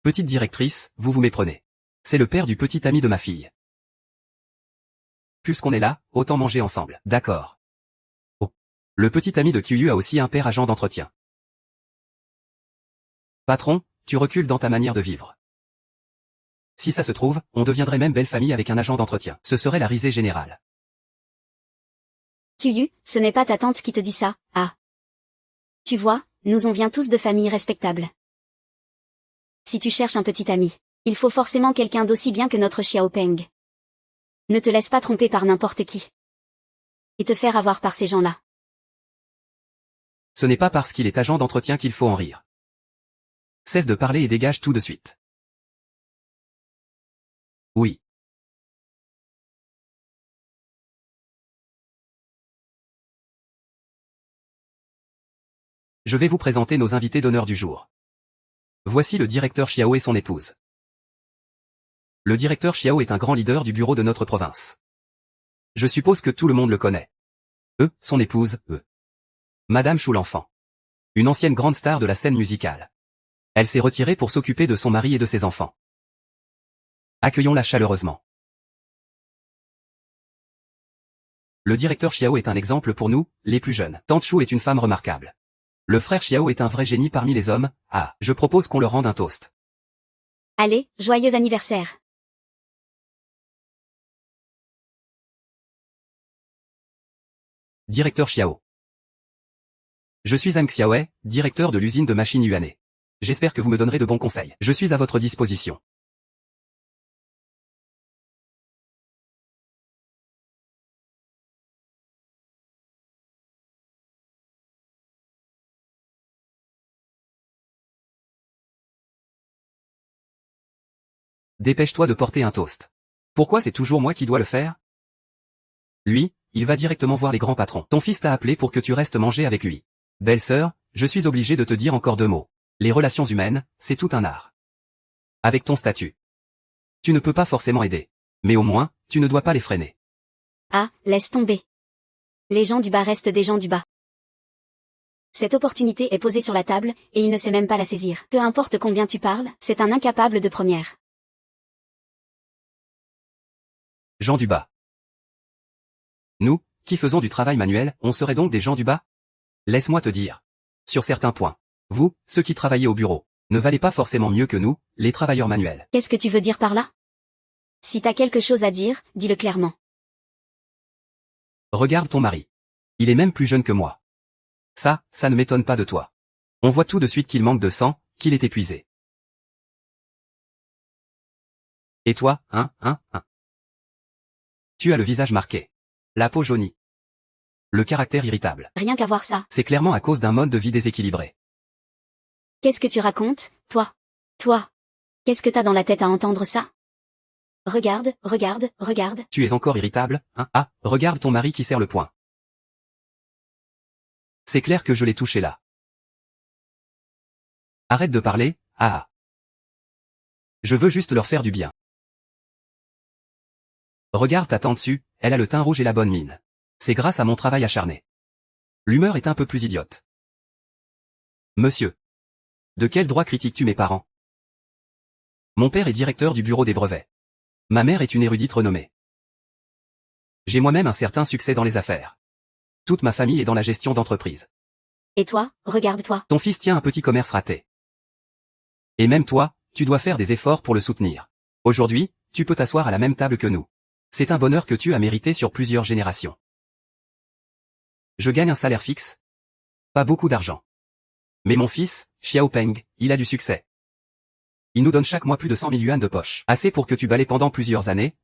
Petite directrice, vous vous méprenez. C'est le père du petit ami de ma fille. Puisqu'on est là, autant manger ensemble. D'accord. Oh. Le petit ami de Qiyu a aussi un père agent d'entretien. Patron, tu recules dans ta manière de vivre. Si ça se trouve, on deviendrait même belle famille avec un agent d'entretien. Ce serait la risée générale. Qiyu, ce n'est pas ta tante qui te dit ça, ah. Tu vois, nous on vient tous de familles respectables. Si tu cherches un petit ami, il faut forcément quelqu'un d'aussi bien que notre Xiao Peng. Ne te laisse pas tromper par n'importe qui. Et te faire avoir par ces gens-là. Ce n'est pas parce qu'il est agent d'entretien qu'il faut en rire. Cesse de parler et dégage tout de suite. Oui. Je vais vous présenter nos invités d'honneur du jour. Voici le directeur Xiao et son épouse. Le directeur Xiao est un grand leader du bureau de notre province. Je suppose que tout le monde le connaît. Son épouse, Madame Chou l'enfant. Une ancienne grande star de la scène musicale. Elle s'est retirée pour s'occuper de son mari et de ses enfants. Accueillons-la chaleureusement. Le directeur Xiao est un exemple pour nous, les plus jeunes. Tante Chou est une femme remarquable. Le frère Xiao est un vrai génie parmi les hommes. Je propose qu'on leur rende un toast. Allez, joyeux anniversaire. Directeur Xiao. Je suis Zhang Xiaowei, directeur de l'usine de machines Yuan. J'espère que vous me donnerez de bons conseils. Je suis à votre disposition. Dépêche-toi de porter un toast. Pourquoi c'est toujours moi qui dois le faire? Lui, il va directement voir les grands patrons. Ton fils t'a appelé pour que tu restes manger avec lui. Belle-sœur, je suis obligé de te dire encore 2 mots. Les relations humaines, c'est tout un art. Avec ton statut. Tu ne peux pas forcément aider. Mais au moins, tu ne dois pas les freiner. Laisse tomber. Les gens du bas restent des gens du bas. Cette opportunité est posée sur la table, et il ne sait même pas la saisir. Peu importe combien tu parles, c'est un incapable de première. Gens du bas. Nous, qui faisons du travail manuel, on serait donc des gens du bas? Laisse-moi te dire. Sur certains points. Vous, ceux qui travaillez au bureau, ne valez pas forcément mieux que nous, les travailleurs manuels. Qu'est-ce que tu veux dire par là? Si t'as quelque chose à dire, dis-le clairement. Regarde ton mari. Il est même plus jeune que moi. Ça ne m'étonne pas de toi. On voit tout de suite qu'il manque de sang, qu'il est épuisé. Et toi, Tu as le visage marqué. La peau jaunie. Le caractère irritable. Rien qu'à voir ça. C'est clairement à cause d'un mode de vie déséquilibré. Qu'est-ce que tu racontes, toi? Toi. Qu'est-ce que t'as dans la tête à entendre ça? Regarde. Tu es encore irritable, regarde ton mari qui serre le poing. C'est clair que je l'ai touché là. Arrête de parler, Je veux juste leur faire du bien. Regarde ta tante dessus, elle a le teint rouge et la bonne mine. C'est grâce à mon travail acharné. L'humeur est un peu plus idiote. Monsieur. De quel droit critiques-tu mes parents? Mon père est directeur du bureau des brevets. Ma mère est une érudite renommée. J'ai moi-même un certain succès dans les affaires. Toute ma famille est dans la gestion d'entreprise. Et toi, regarde-toi. Ton fils tient un petit commerce raté. Et même toi, tu dois faire des efforts pour le soutenir. Aujourd'hui, tu peux t'asseoir à la même table que nous. C'est un bonheur que tu as mérité sur plusieurs générations. Je gagne un salaire fixe. Pas beaucoup d'argent. Mais mon fils, Xiao Peng, il a du succès. Il nous donne chaque mois plus de 100 000 yuan de poche. Assez pour que tu balayes pendant plusieurs années,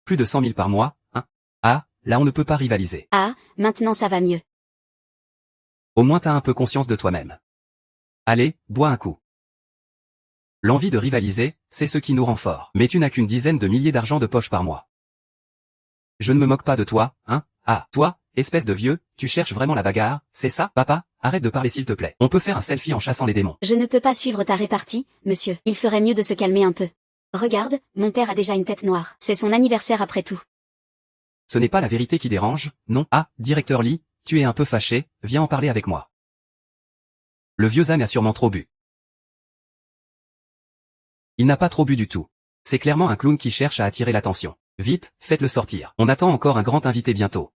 Plus de 100 000 par mois, là on ne peut pas rivaliser. Maintenant ça va mieux. Au moins t'as un peu conscience de toi-même. Allez, bois un coup. L'envie de rivaliser, c'est ce qui nous rend forts. Mais tu n'as qu'une dizaine de milliers d'argent de poche par mois. Je ne me moque pas de toi, toi, espèce de vieux, tu cherches vraiment la bagarre, c'est ça? Papa, arrête de parler s'il te plaît. On peut faire un selfie en chassant les démons. Je ne peux pas suivre ta répartie, monsieur. Il ferait mieux de se calmer un peu. Regarde, mon père a déjà une tête noire. C'est son anniversaire après tout. Ce n'est pas la vérité qui dérange, non? Directeur Lee, tu es un peu fâché, viens en parler avec moi. Le vieux Zhang a sûrement trop bu. Il n'a pas trop bu du tout. C'est clairement un clown qui cherche à attirer l'attention. Vite, faites-le sortir. On attend encore un grand invité bientôt.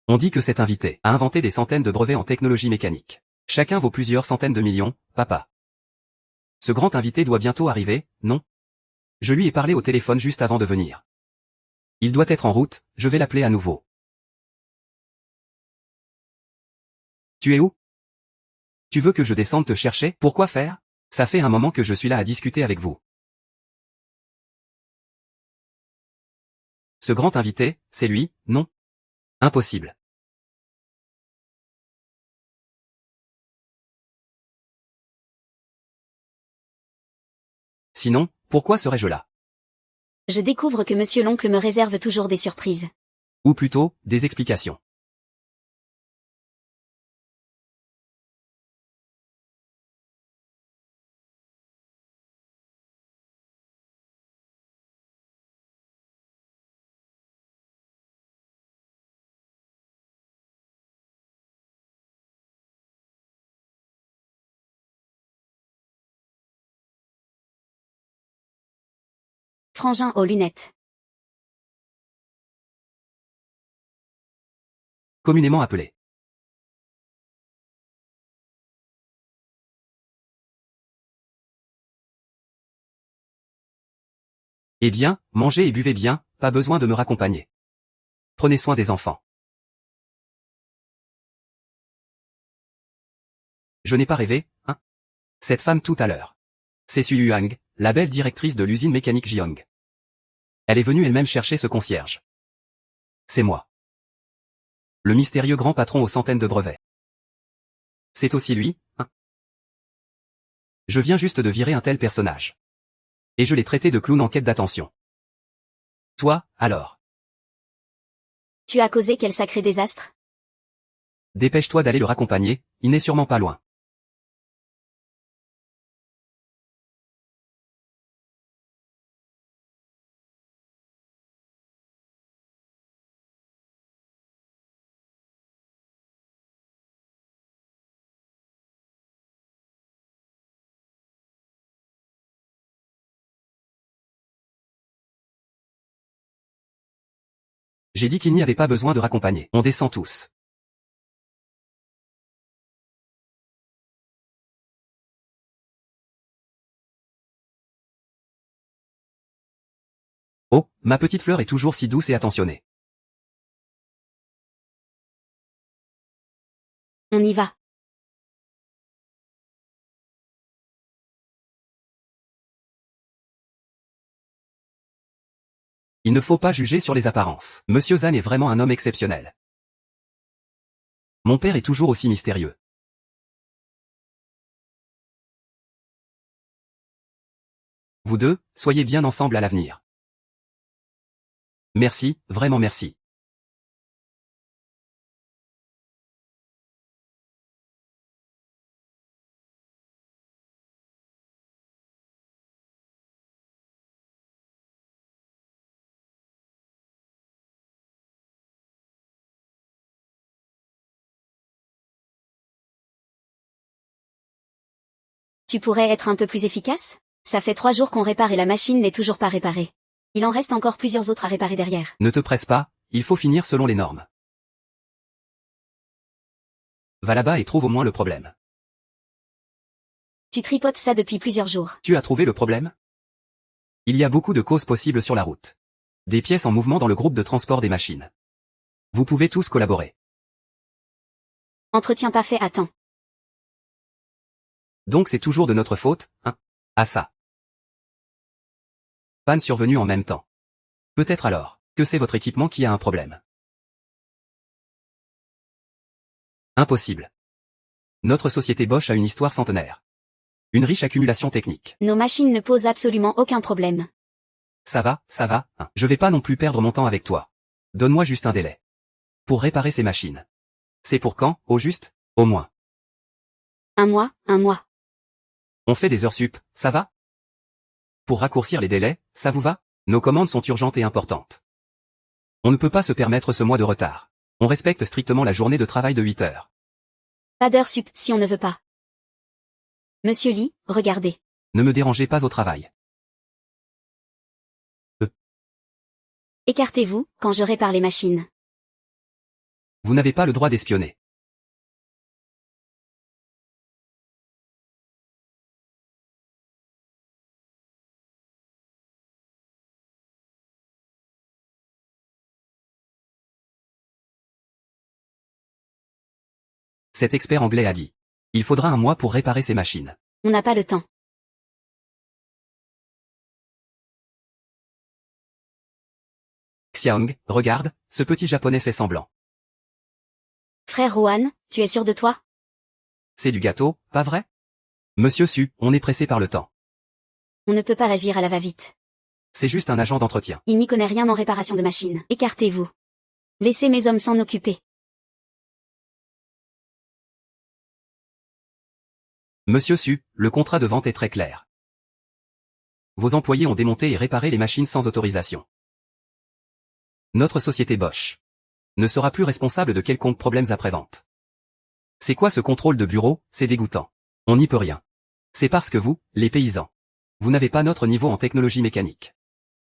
On dit que cet invité a inventé des centaines de brevets en technologie mécanique. Chacun vaut plusieurs centaines de millions, papa. Ce grand invité doit bientôt arriver, non? Je lui ai parlé au téléphone juste avant de venir. Il doit être en route, je vais l'appeler à nouveau. Tu es où? Tu veux que je descende te chercher? Pourquoi faire? Ça fait un moment que je suis là à discuter avec vous. Ce grand invité, c'est lui, non? Impossible. Sinon, pourquoi serais-je là? Je découvre que monsieur l'oncle me réserve toujours des surprises. Ou plutôt, des explications. Frangin aux lunettes. Communément appelé. Eh bien, mangez et buvez bien, pas besoin de me raccompagner. Prenez soin des enfants. Je n'ai pas rêvé, hein? Cette femme tout à l'heure. C'est Sui Yuang, la belle directrice de l'usine mécanique Jiang. Elle est venue elle-même chercher ce concierge. C'est moi. Le mystérieux grand patron aux centaines de brevets. C'est aussi lui, hein? Je viens juste de virer un tel personnage. Et je l'ai traité de clown en quête d'attention. Toi, alors? Tu as causé quel sacré désastre? Dépêche-toi d'aller le raccompagner, il n'est sûrement pas loin. J'ai dit qu'il n'y avait pas besoin de raccompagner. On descend tous. Oh, ma petite fleur est toujours si douce et attentionnée. On y va. Il ne faut pas juger sur les apparences. Monsieur Zan est vraiment un homme exceptionnel. Mon père est toujours aussi mystérieux. Vous deux, soyez bien ensemble à l'avenir. Merci, vraiment merci. Tu pourrais être un peu plus efficace? Ça fait 3 jours qu'on répare et la machine n'est toujours pas réparée. Il en reste encore plusieurs autres à réparer derrière. Ne te presse pas, il faut finir selon les normes. Va là-bas et trouve au moins le problème. Tu tripotes ça depuis plusieurs jours. Tu as trouvé le problème? Il y a beaucoup de causes possibles sur la route. Des pièces en mouvement dans le groupe de transport des machines. Vous pouvez tous collaborer. Entretien pas fait à temps. Donc c'est toujours de notre faute, hein? Ah ça. Panne survenue en même temps. Peut-être alors, que c'est votre équipement qui a un problème. Impossible. Notre société Bosch a une histoire centenaire. Une riche accumulation technique. Nos machines ne posent absolument aucun problème. Ça va, hein. Je vais pas non plus perdre mon temps avec toi. Donne-moi juste un délai. Pour réparer ces machines. C'est pour quand, au juste? Au moins. Un mois. On fait des heures sup, ça va? Pour raccourcir les délais, ça vous va? Nos commandes sont urgentes et importantes. On ne peut pas se permettre ce mois de retard. On respecte strictement la journée de travail de 8 heures. Pas d'heure sup si on ne veut pas. Monsieur Lee, regardez. Ne me dérangez pas au travail. Écartez-vous, quand je répare les machines. Vous n'avez pas le droit d'espionner. Cet expert anglais a dit. Il faudra un mois pour réparer ces machines. On n'a pas le temps. Xiaong, regarde, ce petit japonais fait semblant. Frère Rohan, tu es sûr de toi? C'est du gâteau, pas vrai? Monsieur Su, on est pressé par le temps. On ne peut pas agir à la va-vite. C'est juste un agent d'entretien. Il n'y connaît rien en réparation de machines. Écartez-vous. Laissez mes hommes s'en occuper. Monsieur Su, le contrat de vente est très clair. Vos employés ont démonté et réparé les machines sans autorisation. Notre société Bosch ne sera plus responsable de quelconques problèmes après-vente. C'est quoi ce contrôle de bureau? C'est dégoûtant. On n'y peut rien. C'est parce que vous, les paysans, vous n'avez pas notre niveau en technologie mécanique.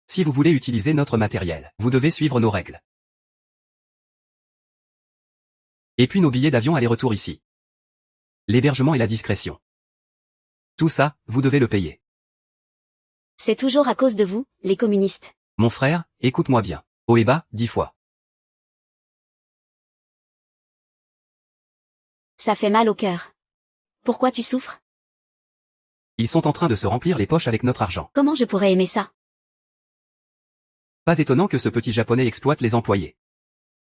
Si vous voulez utiliser notre matériel, vous devez suivre nos règles. Et puis nos billets d'avion aller-retour ici. L'hébergement et la discrétion. Tout ça, vous devez le payer. C'est toujours à cause de vous, les communistes. Mon frère, écoute-moi bien. Haut et bas, 10 fois. Ça fait mal au cœur. Pourquoi tu souffres? Ils sont en train de se remplir les poches avec notre argent. Comment je pourrais aimer ça? Pas étonnant que ce petit japonais exploite les employés.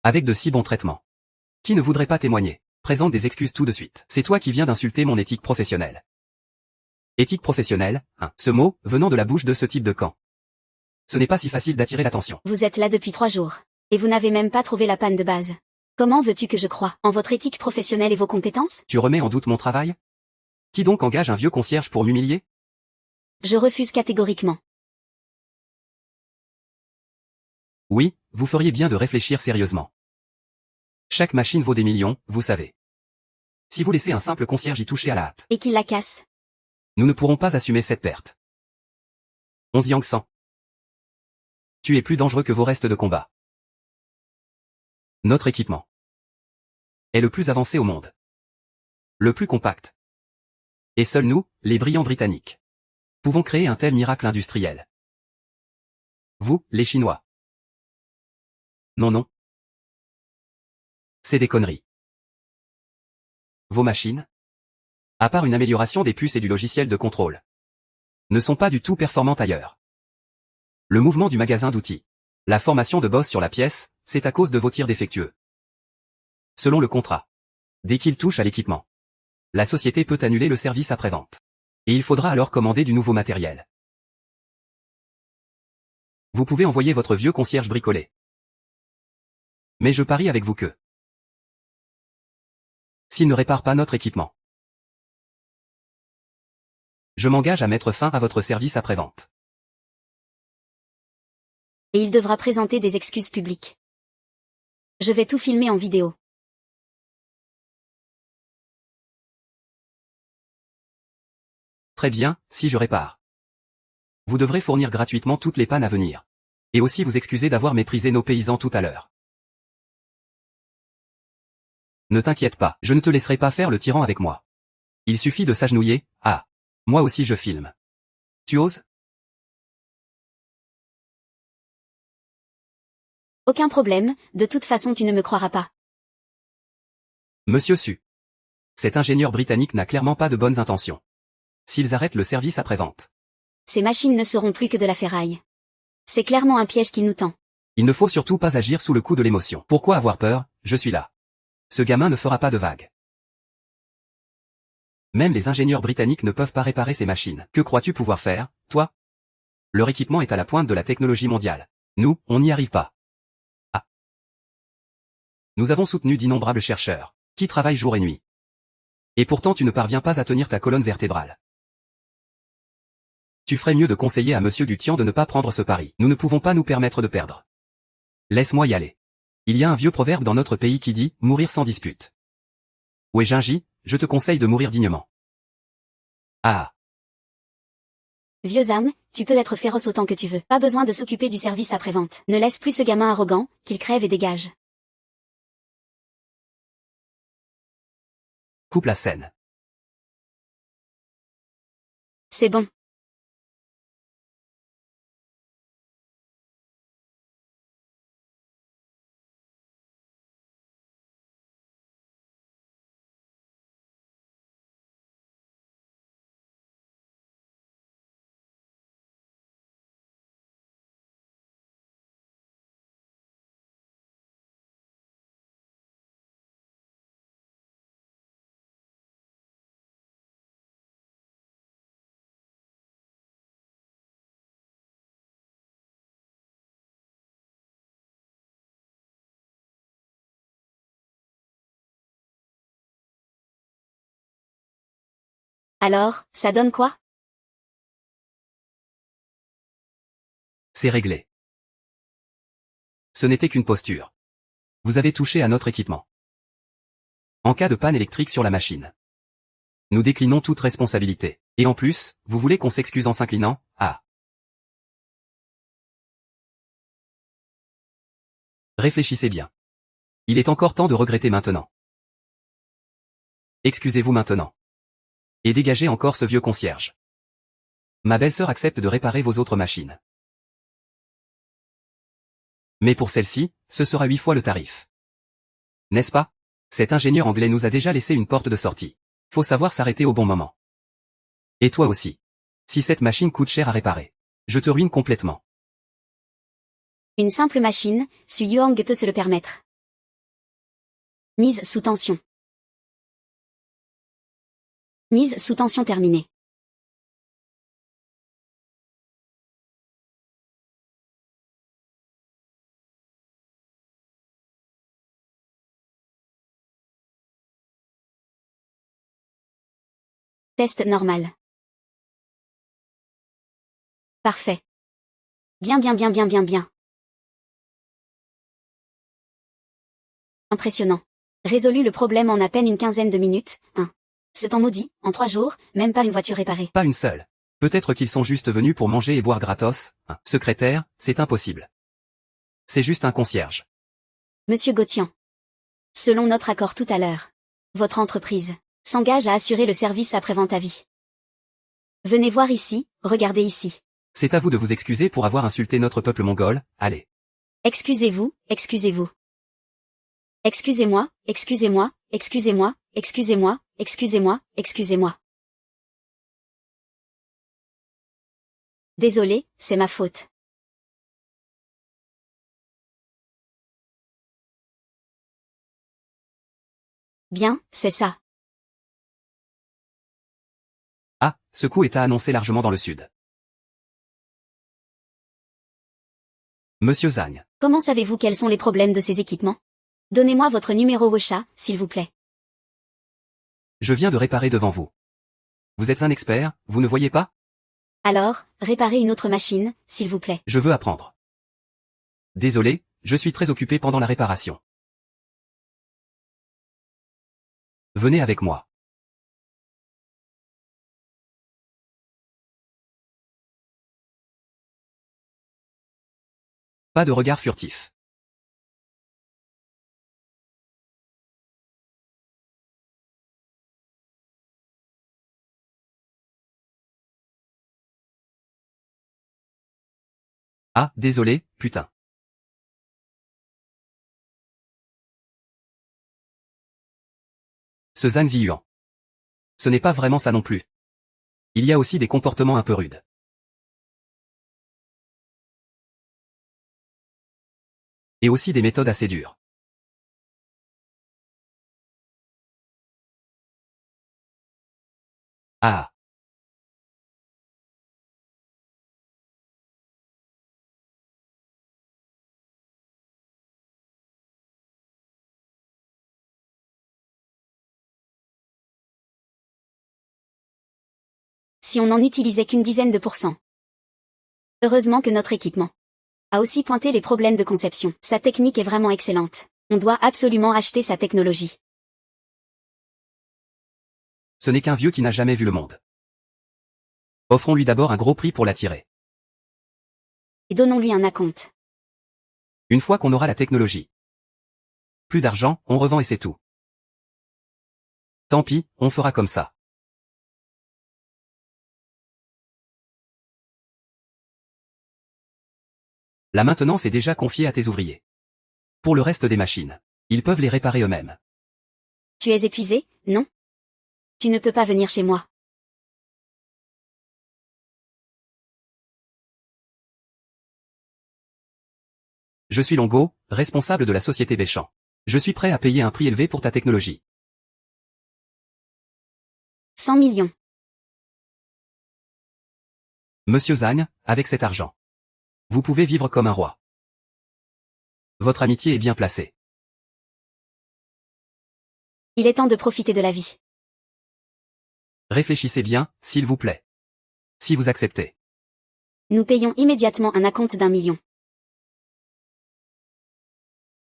Avec de si bons traitements. Qui ne voudrait pas témoigner? Présente des excuses tout de suite. C'est toi qui viens d'insulter mon éthique professionnelle. Éthique professionnelle, hein, ce mot, venant de la bouche de ce type de camp. Ce n'est pas si facile d'attirer l'attention. Vous êtes là depuis 3 jours. Et vous n'avez même pas trouvé la panne de base. Comment veux-tu que je croie en votre éthique professionnelle et vos compétences? Tu remets en doute mon travail? Qui donc engage un vieux concierge pour m'humilier? Je refuse catégoriquement. Oui, vous feriez bien de réfléchir sérieusement. Chaque machine vaut des millions, vous savez. Si vous laissez un simple concierge y toucher à la hâte, Et qu'il la casse. nous ne pourrons pas assumer cette perte. 11 Yang 100. Tu es plus dangereux que vos restes de combat. Notre équipement est le plus avancé au monde. Le plus compact. Et seuls nous, les brillants Britanniques, pouvons créer un tel miracle industriel. Vous, les Chinois. Non non. C'est des conneries. Vos machines, à part une amélioration des puces et du logiciel de contrôle, ne sont pas du tout performantes ailleurs. Le mouvement du magasin d'outils, la formation de boss sur la pièce, c'est à cause de vos tirs défectueux. Selon le contrat, dès qu'il touche à l'équipement, la société peut annuler le service après-vente. Et il faudra alors commander du nouveau matériel. Vous pouvez envoyer votre vieux concierge bricolé. Mais je parie avec vous que, s'il ne répare pas notre équipement, je m'engage à mettre fin à votre service après-vente. Et il devra présenter des excuses publiques. Je vais tout filmer en vidéo. Très bien, si je répare. Vous devrez fournir gratuitement toutes les pannes à venir. Et aussi vous excuser d'avoir méprisé nos paysans tout à l'heure. Ne t'inquiète pas, je ne te laisserai pas faire le tyran avec moi. Il suffit de s'agenouiller, ah. Moi aussi je filme. Tu oses? Aucun problème, de toute façon tu ne me croiras pas. Monsieur Su. Cet ingénieur britannique n'a clairement pas de bonnes intentions. S'ils arrêtent le service après-vente, Ces machines ne seront plus que de la ferraille. C'est clairement un piège qui nous tend. il ne faut surtout pas agir sous le coup de l'émotion. Pourquoi avoir peur? Je suis là. Ce gamin ne fera pas de vagues. Même les ingénieurs britanniques ne peuvent pas réparer ces machines. Que crois-tu pouvoir faire, toi? Leur équipement est à la pointe de la technologie mondiale. Nous, on n'y arrive pas. Ah. Nous avons soutenu d'innombrables chercheurs, qui travaillent jour et nuit. Et pourtant tu ne parviens pas à tenir ta colonne vertébrale. Tu ferais mieux de conseiller à Monsieur Dutian de ne pas prendre ce pari. Nous ne pouvons pas nous permettre de perdre. Laisse-moi y aller. Il y a un vieux proverbe dans notre pays qui dit « mourir sans dispute ». Ouais Gingy, je te conseille de mourir dignement. Ah. Vieux âme, tu peux être féroce autant que tu veux. Pas besoin de s'occuper du service après-vente. Ne laisse plus ce gamin arrogant, qu'il crève et dégage. Coupe la scène. C'est bon. Alors, ça donne quoi? C'est réglé. Ce n'était qu'une posture. Vous avez touché à notre équipement. En cas de panne électrique sur la machine, nous déclinons toute responsabilité. Et en plus, vous voulez qu'on s'excuse en s'inclinant? Ah. Réfléchissez bien. Il est encore temps de regretter maintenant. Excusez-vous maintenant. Et dégagez encore ce vieux concierge. Ma belle-sœur accepte de réparer vos autres machines. Mais pour celle-ci, ce sera 8 fois le tarif. N'est-ce pas? Cet ingénieur anglais nous a déjà laissé une porte de sortie. Faut savoir s'arrêter au bon moment. Et toi aussi. Si cette machine coûte cher à réparer, je te ruine complètement. Une simple machine, Su Yuang peut se le permettre. Mise sous tension. Mise sous tension terminée. Test normal. Parfait. Bien. Impressionnant. Résolu le problème en à peine une quinzaine de minutes, hein. Ce temps maudit, en 3 jours, même pas une voiture réparée. Pas une seule. Peut-être qu'ils sont juste venus pour manger et boire gratos. Un secrétaire, c'est impossible. C'est juste un concierge. Monsieur Gauthian. Selon notre accord tout à l'heure, votre entreprise s'engage à assurer le service après-vente à vie. Venez voir ici, regardez ici. C'est à vous de vous excuser pour avoir insulté notre peuple mongol, allez. Excusez-vous. Excusez-moi. Désolé, c'est ma faute. Bien, c'est ça. Ah, ce coup est à annoncer largement dans le sud. Monsieur Zhang. Comment savez-vous quels sont les problèmes de ces équipements? Donnez-moi votre numéro WhatsApp, s'il vous plaît. Je viens de réparer devant vous. Vous êtes un expert, vous ne voyez pas? Alors, réparez une autre machine, s'il vous plaît. Je veux apprendre. Désolé, je suis très occupé pendant la réparation. Venez avec moi. Pas de regard furtif. Ah, désolé, putain. Ce Zhang Ziyuan. Ce n'est pas vraiment ça non plus. Il y a aussi des comportements un peu rudes. Et aussi des méthodes assez dures. Ah. Si on n'en utilisait qu'une dizaine de pourcents. Heureusement que notre équipement a aussi pointé les problèmes de conception. Sa technique est vraiment excellente. On doit absolument acheter sa technologie. Ce n'est qu'un vieux qui n'a jamais vu le monde. Offrons-lui d'abord un gros prix pour l'attirer. Et donnons-lui un acompte. Une fois qu'on aura la technologie. Plus d'argent, on revend et c'est tout. Tant pis, on fera comme ça. La maintenance est déjà confiée à tes ouvriers. Pour le reste des machines, ils peuvent les réparer eux-mêmes. Tu es épuisé, non? Tu ne peux pas venir chez moi. Je suis Longo, responsable de la société Béchamp. Je suis prêt à payer un prix élevé pour ta technologie. 100 millions. Monsieur Zhang, avec cet argent, vous pouvez vivre comme un roi. Votre amitié est bien placée. Il est temps de profiter de la vie. Réfléchissez bien, s'il vous plaît. Si vous acceptez. Nous payons immédiatement un acompte d'1 million.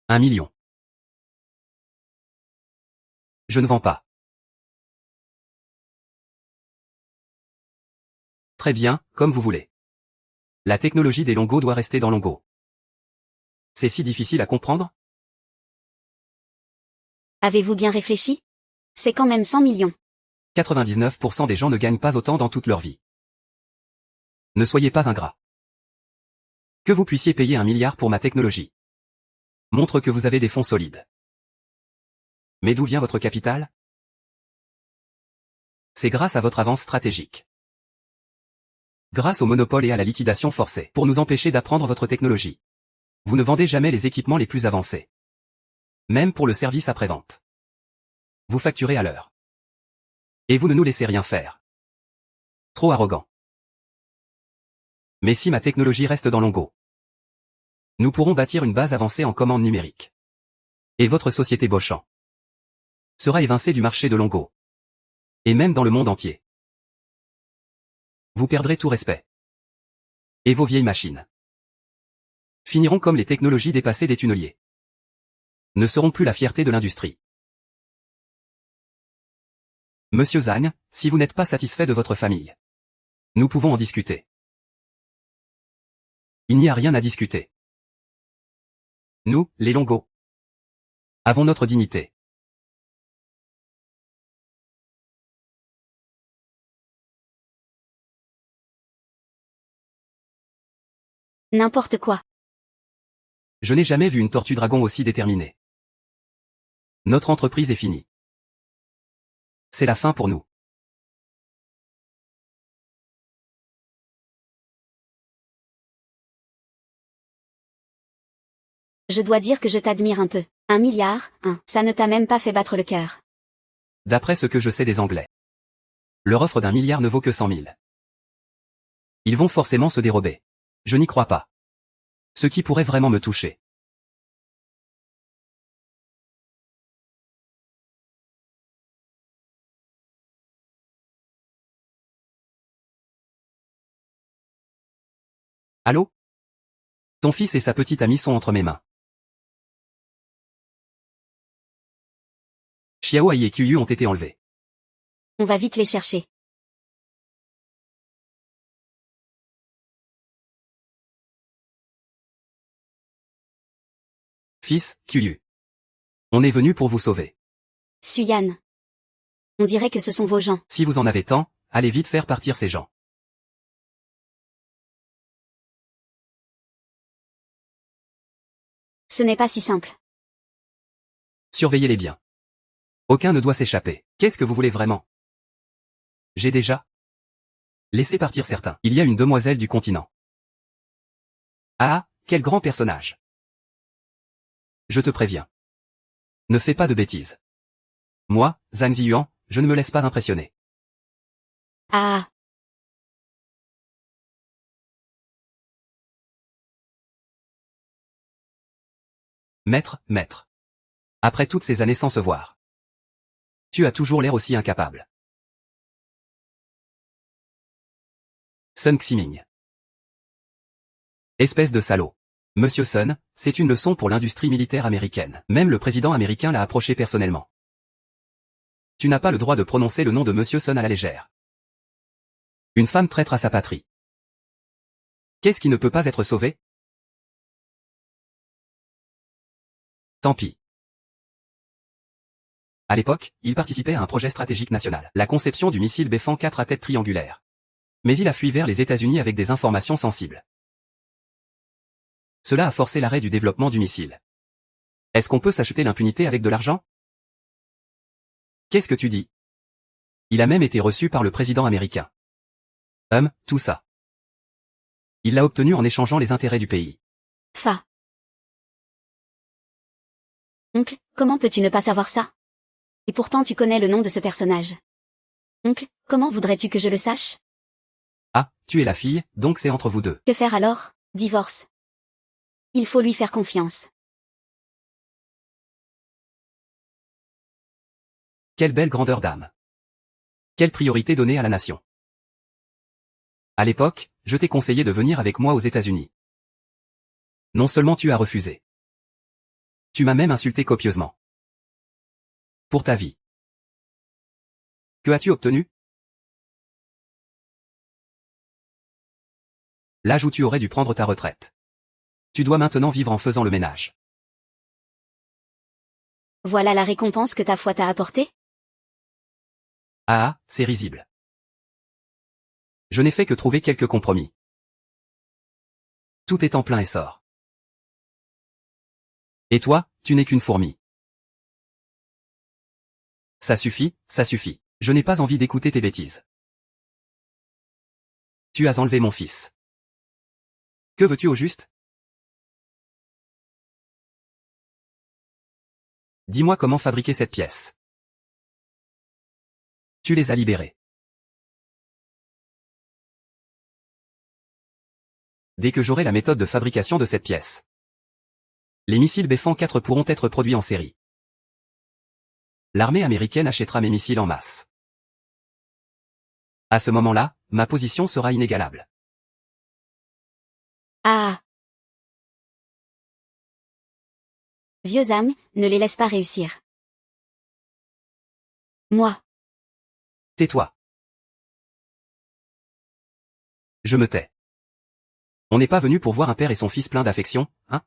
1 million. Je ne vends pas. Très bien, comme vous voulez. La technologie des Longo doit rester dans Longo. C'est si difficile à comprendre? Avez-vous bien réfléchi? C'est quand même 100 millions. 99% des gens ne gagnent pas autant dans toute leur vie. Ne soyez pas ingrat. Que vous puissiez payer 1 milliard pour ma technologie montre que vous avez des fonds solides. Mais d'où vient votre capital? C'est grâce à votre avance stratégique. Grâce au monopole et à la liquidation forcée, pour nous empêcher d'apprendre votre technologie. Vous ne vendez jamais les équipements les plus avancés. Même pour le service après-vente. Vous facturez à l'heure. Et vous ne nous laissez rien faire. Trop arrogant. Mais si ma technologie reste dans Longo, nous pourrons bâtir une base avancée en commande numérique. Et votre société Beauchamp sera évincée du marché de Longo. Et même dans le monde entier. Vous perdrez tout respect. Et vos vieilles machines finiront comme les technologies dépassées des tunneliers. Ne seront plus la fierté de l'industrie. Monsieur Zhang, si vous n'êtes pas satisfait de votre famille, nous pouvons en discuter. Il n'y a rien à discuter. Nous, les Longo, avons notre dignité. N'importe quoi. Je n'ai jamais vu une tortue dragon aussi déterminée. Notre entreprise est finie. C'est la fin pour nous. Je dois dire que je t'admire un peu. 1 milliard, ça ne t'a même pas fait battre le cœur. D'après ce que je sais des Anglais, leur offre d'1 milliard ne vaut que 100 000. Ils vont forcément se dérober. Je n'y crois pas. Ce qui pourrait vraiment me toucher. Allô? Ton fils et sa petite amie sont entre mes mains. Xiaoai et Qiyu ont été enlevés. On va vite les chercher. Fils, Qiyu. On est venu pour vous sauver. Suyan. On dirait que ce sont vos gens. Si vous en avez tant, allez vite faire partir ces gens. Ce n'est pas si simple. Surveillez-les bien. Aucun ne doit s'échapper. Qu'est-ce que vous voulez vraiment? J'ai déjà laissé partir certains. Il y a une demoiselle du continent. Ah, quel grand personnage. Je te préviens. Ne fais pas de bêtises. Moi, Zhang Ziyuan, je ne me laisse pas impressionner. Ah. Maître. Après toutes ces années sans se voir. Tu as toujours l'air aussi incapable. Sun Ximing. Espèce de salaud. Monsieur Sun, c'est une leçon pour l'industrie militaire américaine. Même le président américain l'a approché personnellement. Tu n'as pas le droit de prononcer le nom de Monsieur Sun à la légère. Une femme traître à sa patrie. Qu'est-ce qui ne peut pas être sauvé? Tant pis. À l'époque, il participait à un projet stratégique national, la conception du missile Befan 4 à tête triangulaire. Mais il a fui vers les États-Unis avec des informations sensibles. Cela a forcé l'arrêt du développement du missile. Est-ce qu'on peut s'acheter l'impunité avec de l'argent? Qu'est-ce que tu dis? Il a même été reçu par le président américain. Tout ça. Il l'a obtenu en échangeant les intérêts du pays. Oncle, comment peux-tu ne pas savoir ça? Et pourtant tu connais le nom de ce personnage. Oncle, comment voudrais-tu que je le sache? Ah, tu es la fille, donc c'est entre vous deux. Que faire alors? Divorce. Il faut lui faire confiance. Quelle belle grandeur d'âme. Quelle priorité donner à la nation? À l'époque, je t'ai conseillé de venir avec moi aux États-Unis. Non seulement tu as refusé. Tu m'as même insulté copieusement. Pour ta vie. Que as-tu obtenu? L'âge où tu aurais dû prendre ta retraite. Tu dois maintenant vivre en faisant le ménage. Voilà la récompense que ta foi t'a apportée? Ah, c'est risible. Je n'ai fait que trouver quelques compromis. Tout est en plein essor. Et toi, tu n'es qu'une fourmi. Ça suffit, ça suffit. Je n'ai pas envie d'écouter tes bêtises. Tu as enlevé mon fils. Que veux-tu au juste? Dis-moi comment fabriquer cette pièce. Tu les as libérés. Dès que j'aurai la méthode de fabrication de cette pièce. Les missiles Bfang 4 pourront être produits en série. L'armée américaine achètera mes missiles en masse. À ce moment-là, ma position sera inégalable. Ah! Vieux âme, ne les laisse pas réussir. Moi. Tais-toi. Je me tais. On n'est pas venu pour voir un père et son fils pleins d'affection, hein?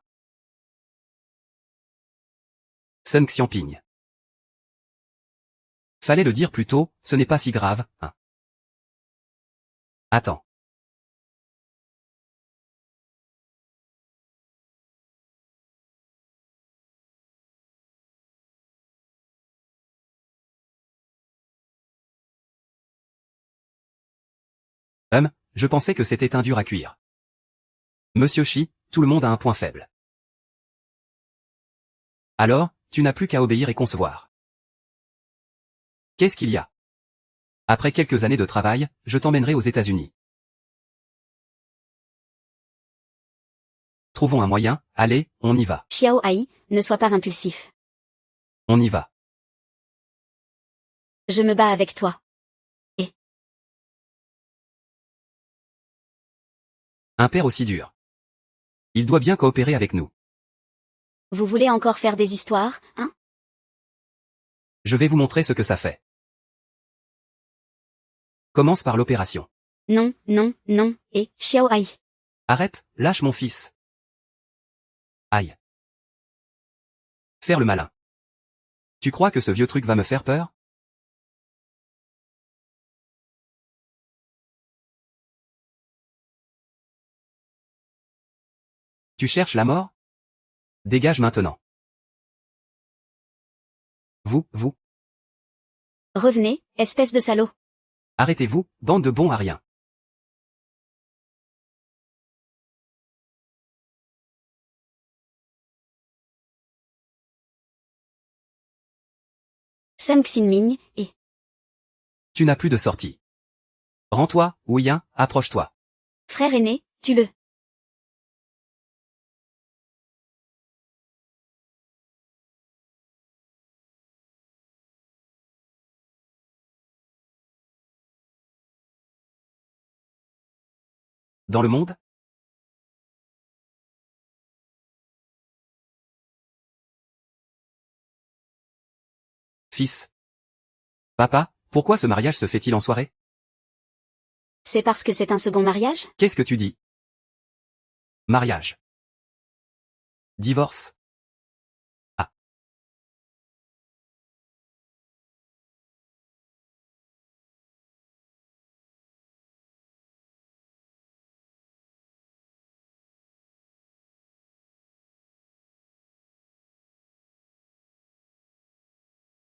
Sun Xianping. Fallait le dire plus tôt, ce n'est pas si grave, hein? Attends. Je pensais que c'était un dur à cuire. Monsieur Shi, tout le monde a un point faible. Alors, tu n'as plus qu'à obéir et concevoir. Qu'est-ce qu'il y a? Après quelques années de travail, je t'emmènerai aux États-Unis. Trouvons un moyen, allez, on y va. Xiao Ai, ne sois pas impulsif. On y va. Je me bats avec toi. Un père aussi dur. Il doit bien coopérer avec nous. Vous voulez encore faire des histoires, hein? Je vais vous montrer ce que ça fait. Commence par l'opération. Non, non, non, et Xiao Ai. Arrête, lâche mon fils. Aïe. Faire le malin. Tu crois que ce vieux truc va me faire peur? Tu cherches la mort? Dégage maintenant. Vous. Revenez, espèce de salaud. Arrêtez-vous, bande de bons à rien. Sun Xinming, et... Tu n'as plus de sortie. Rends-toi, Ouyin, approche-toi. Frère aîné, tue-le. Dans le monde? Fils. Papa, pourquoi ce mariage se fait-il en soirée? C'est parce que c'est un second mariage? Qu'est-ce que tu dis? Mariage. Divorce. Ah.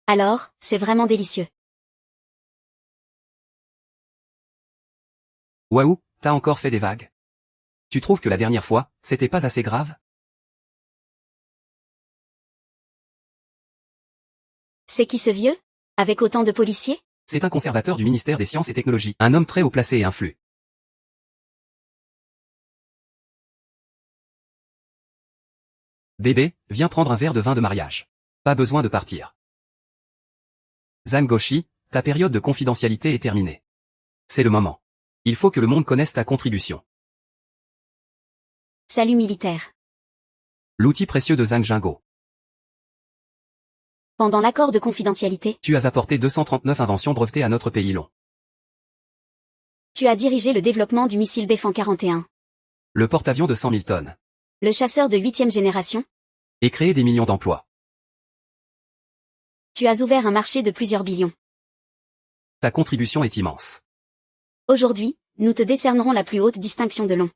Alors, c'est vraiment délicieux. Waouh, t'as encore fait des vagues. Tu trouves que la dernière fois, c'était pas assez grave? C'est qui ce vieux? Avec autant de policiers? C'est un conservateur du ministère des Sciences et Technologies, un homme très haut placé et influent. Bébé, viens prendre un verre de vin de mariage. Pas besoin de partir. Zhang Goshi, Ta période de confidentialité est terminée. C'est le moment. Il faut que le monde connaisse ta contribution. Salut militaire. L'outil précieux de Zhang Jingo. Pendant l'accord de confidentialité, Tu as apporté 239 inventions brevetées à notre pays long. tu as dirigé le développement du missile Bfang 41, Le porte-avions de 100 000 tonnes. le chasseur de 8e génération. Et créé des millions d'emplois. Tu as ouvert un marché de plusieurs billions. Ta contribution est immense. Aujourd'hui, nous te décernerons la plus haute distinction de long.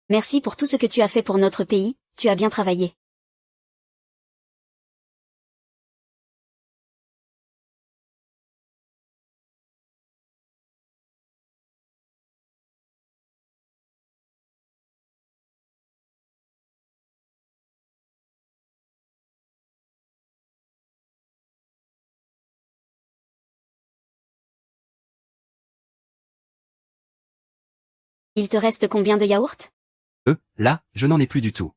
Merci pour tout ce que tu as fait pour notre pays, tu as bien travaillé. Il te reste combien de yaourts? Là, je n'en ai plus du tout.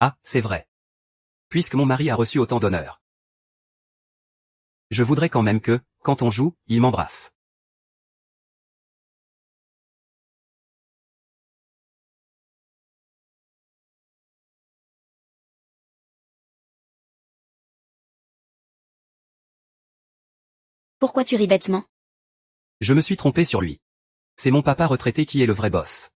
Ah, c'est vrai. Puisque mon mari a reçu autant d'honneur. Je voudrais quand même que, quand on joue, il m'embrasse. Pourquoi tu ris bêtement? Je me suis trompé sur lui. C'est mon papa retraité qui est le vrai boss.